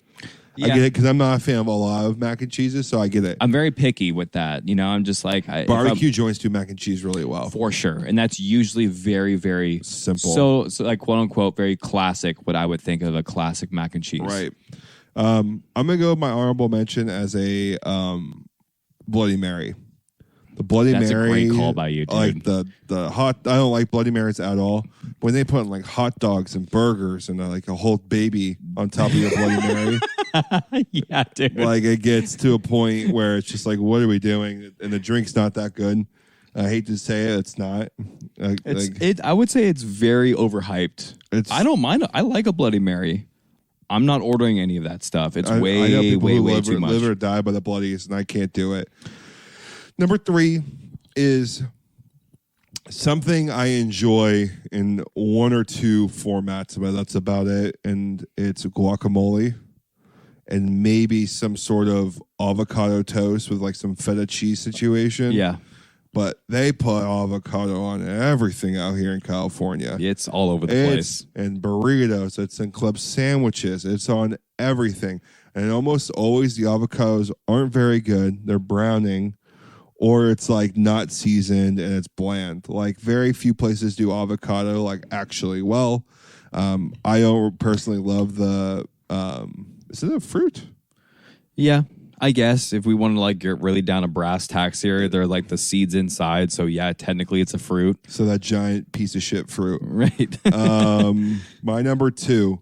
Speaker 3: I get it because I'm not a fan of a lot of mac and cheeses, so I get it.
Speaker 2: I'm very picky with that. I'm just like
Speaker 3: barbecue joints do mac and cheese really well
Speaker 2: for sure, and that's usually very, very
Speaker 3: simple.
Speaker 2: So like quote unquote very classic. What I would think of a classic mac and cheese.
Speaker 3: Right. I'm gonna go with my honorable mention as a Bloody Mary. The Bloody Mary.
Speaker 2: That's a great call by you, dude.
Speaker 3: Like the hot. I don't like Bloody Marys at all. When they put like hot dogs and burgers and like a whole baby on top of your Bloody Mary.
Speaker 2: Yeah, dude.
Speaker 3: Like it gets to a point where it's just like, what are we doing? And the drink's not that good. I hate to say it, it's not.
Speaker 2: I would say it's very overhyped. I don't mind. I like a Bloody Mary. I'm not ordering any of that stuff. It's way too much.
Speaker 3: Live or die by the bloodies, and I can't do it. Number 3 is something I enjoy in 1 or 2 formats, but that's about it. And it's guacamole and maybe some sort of avocado toast with like some feta cheese situation.
Speaker 2: Yeah.
Speaker 3: But they put avocado on everything out here in California.
Speaker 2: It's all over the place.
Speaker 3: And burritos. It's in club sandwiches. It's on everything. And almost always the avocados aren't very good. They're browning. Or it's like not seasoned and it's bland. Like very few places do avocado like actually well. I don't personally love the, is it a fruit?
Speaker 2: Yeah. I guess if we want to like get really down to brass tacks here, they're like the seeds inside. So yeah, technically it's a fruit.
Speaker 3: So that giant piece of shit fruit.
Speaker 2: Right.
Speaker 3: My number 2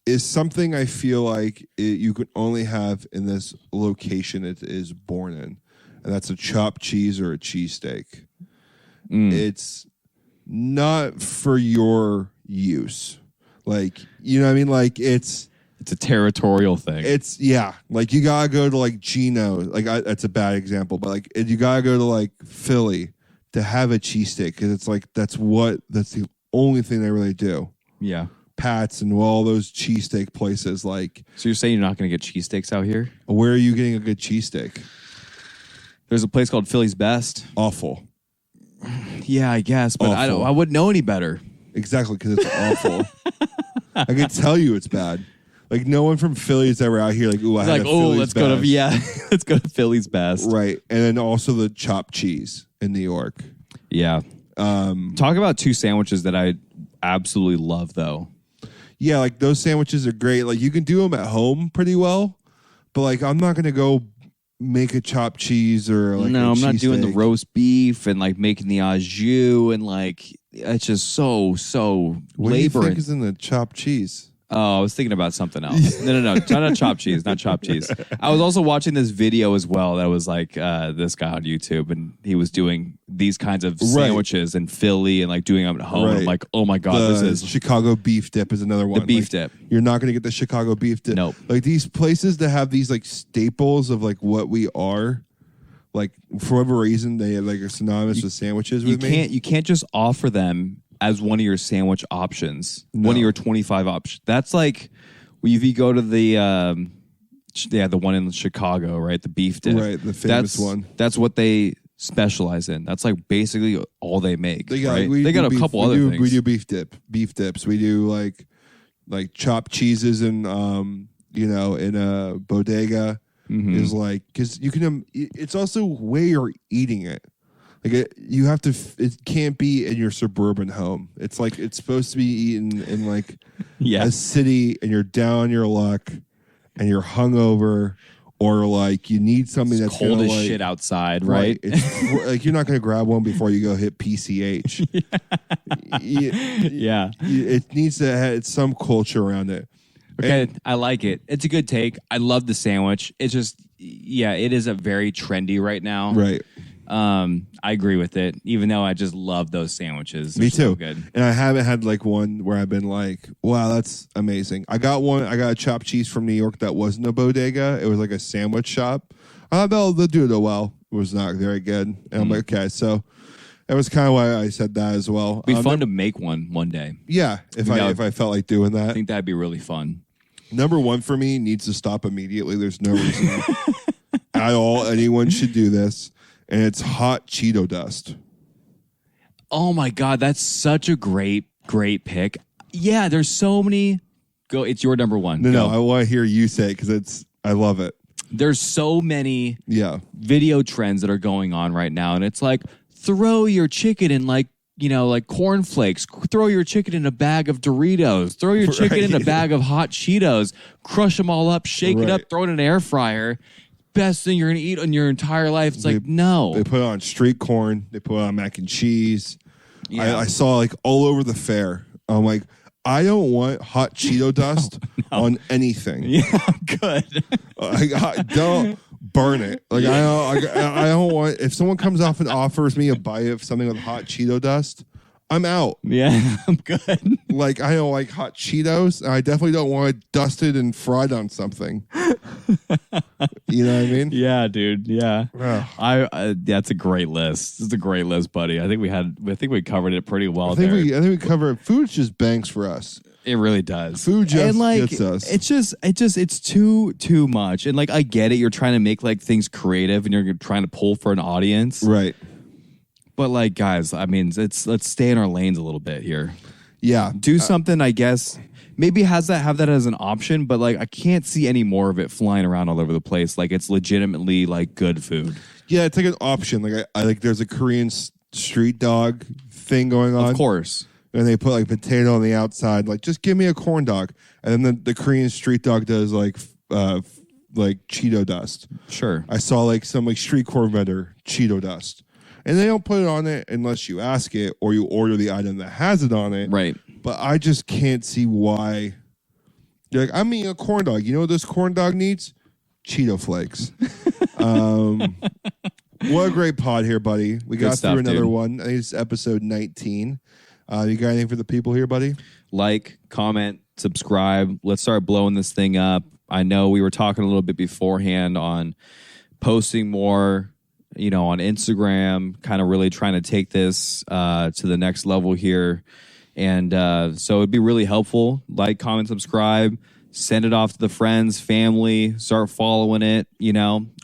Speaker 3: is something I feel like you could only have in this location it is born in. And that's a chopped cheese or a cheesesteak. It's not for your use. Like, you know what I mean? Like it's
Speaker 2: a territorial thing.
Speaker 3: It's like you gotta go to like Gino. Like that's a bad example, but like you gotta go to like Philly to have a cheesesteak because it's like that's the only thing they really do.
Speaker 2: Yeah,
Speaker 3: Pat's and all those cheesesteak places. Like,
Speaker 2: so you're saying you're not gonna get cheesesteaks out here?
Speaker 3: Where are you getting a good cheesesteak?
Speaker 2: There's a place called Philly's Best.
Speaker 3: Awful.
Speaker 2: Yeah, I guess, but awful. I wouldn't know any better.
Speaker 3: Exactly, because it's awful. I can tell you it's bad. Like no one from Philly is ever out here like, ooh,
Speaker 2: let's go to Philly's Best.
Speaker 3: Right. And then also the chopped cheese in New York.
Speaker 2: Yeah. Talk about 2 sandwiches that I absolutely love though.
Speaker 3: Yeah, like those sandwiches are great. Like you can do them at home pretty well, but like I'm not going to go make a chopped cheese or like
Speaker 2: I'm not doing the roast beef and like making the au jus and like it's just so
Speaker 3: what
Speaker 2: labor.
Speaker 3: What do you think is in the chopped cheese?
Speaker 2: Oh, I was thinking about something else. No, not chopped cheese, not chopped cheese. I was also watching this video as well that was like this guy on YouTube, and he was doing these kinds of sandwiches in Philly and like doing them at home. Right. I'm like, oh my God, this is...
Speaker 3: Chicago beef dip is another one.
Speaker 2: The beef dip.
Speaker 3: You're not going to get the Chicago beef dip.
Speaker 2: Nope.
Speaker 3: Like these places that have these like staples of like what we are, like for whatever reason, they like are synonymous with sandwiches with me.
Speaker 2: You can't just offer them as one of your sandwich options, one of your 25 options. That's like if you go to the one in Chicago, right? The beef dip.
Speaker 3: Right, the famous one.
Speaker 2: That's what they specialize in. That's like basically all they make. They got a couple other things.
Speaker 3: We do beef dips. We do like chopped cheeses and in a bodega is like, because you can, it's also where you're eating it. Like it can't be in your suburban home. It's like it's supposed to be eaten in like a city, and you're down on your luck, and you're hungover, or like you need something that's
Speaker 2: cold as shit outside, right?
Speaker 3: It's like you're not going to grab one before you go hit PCH.
Speaker 2: Yeah,
Speaker 3: it needs to have some culture around it.
Speaker 2: Okay, I like it. It's a good take. I love the sandwich. It's just it is a very trendy right now.
Speaker 3: Right.
Speaker 2: I agree with it, even though I just love those sandwiches.
Speaker 3: They're Me too.
Speaker 2: So good.
Speaker 3: And I haven't had like one where I've been like, wow, that's amazing. I got a chopped cheese from New York that wasn't a bodega. It was like a sandwich shop. They'll do it well. It was not very good. And I'm like, okay, so that was kind of why I said that as well.
Speaker 2: It'd be fun to make one day.
Speaker 3: Yeah, if I felt like doing that.
Speaker 2: I think that'd be really fun.
Speaker 3: Number 1 for me needs to stop immediately. There's no reason at all anyone should do this. And it's hot Cheeto dust.
Speaker 2: Oh my God, that's such a great pick. Yeah, there's so many Go. It's your number one.
Speaker 3: No, I want to hear you say it because I love it.
Speaker 2: There's so many video trends that are going on right now, and it's like throw your chicken in like cornflakes, throw your chicken in a bag of Doritos, throw your chicken in a bag of hot Cheetos, crush them all up, shake it up, throw it in an air fryer. Best thing you're gonna eat in your entire life. It's like no.
Speaker 3: They put it on street corn. They put it on mac and cheese. Yeah. I saw like all over the fair. I'm like, I don't want hot Cheeto dust on anything.
Speaker 2: Yeah, good.
Speaker 3: I don't burn it. Like I don't want. If someone comes off and offers me a bite of something with hot Cheeto dust, I'm out.
Speaker 2: Yeah, I'm good.
Speaker 3: Like I don't like hot Cheetos. I definitely don't want it dusted and fried on something. You know what I mean?
Speaker 2: Yeah, dude. Yeah. That's a great list. This is a great list, buddy. I think we covered it pretty well. I think
Speaker 3: we covered. Food just bangs for us.
Speaker 2: It really does.
Speaker 3: Food just gets us.
Speaker 2: It's too much. And like I get it. You're trying to make like things creative, and you're trying to pull for an audience,
Speaker 3: right?
Speaker 2: But like, guys, I mean, let's stay in our lanes a little bit here.
Speaker 3: Yeah,
Speaker 2: do something. I guess maybe have that as an option, but like I can't see any more of it flying around all over the place. Like it's legitimately like good food.
Speaker 3: Yeah, it's like an option. Like I like there's a Korean street dog thing going on,
Speaker 2: of course,
Speaker 3: and they put like potato on the outside. Like just give me a corn dog, and then the Korean street dog does like Cheeto dust.
Speaker 2: Sure,
Speaker 3: I saw like some like street corn vendor Cheeto dust. And they don't put it on it unless you ask it or you order the item that has it on it.
Speaker 2: Right.
Speaker 3: But I just can't see why. You're like, I'm eating a corn dog. You know what this corn dog needs? Cheeto flakes. What a great pod here, buddy. We got through another one. I think it's episode 19. You got anything for the people here, buddy?
Speaker 2: Like, comment, subscribe. Let's start blowing this thing up. I know we were talking a little bit beforehand on posting more, on Instagram, kind of really trying to take this to the next level here. And so it'd be really helpful. Like, comment, subscribe, send it off to the friends, family, start following it,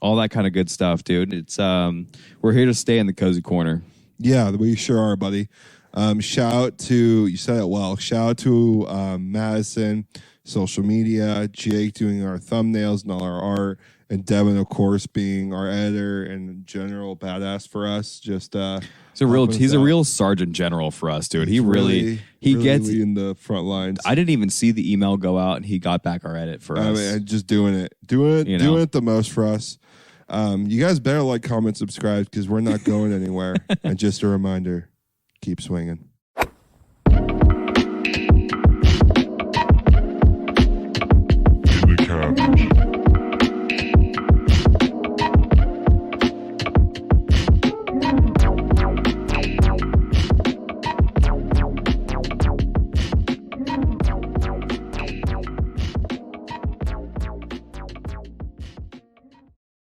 Speaker 2: all that kind of good stuff, dude. It's we're here to stay in the cozy corner.
Speaker 3: Yeah, we sure are, buddy. Shout out to, you said it well, shout out to Madison, social media, Jake doing our thumbnails and all our art, and Devin, of course, being our editor and general badass for us. Just
Speaker 2: he's a real sergeant general for us, dude. He really gets
Speaker 3: in the front lines.
Speaker 2: I didn't even see the email go out, and he got back our edit for us.
Speaker 3: I mean, just doing it the most for us. You guys better like, comment, subscribe because we're not going anywhere. And just a reminder, keep swinging.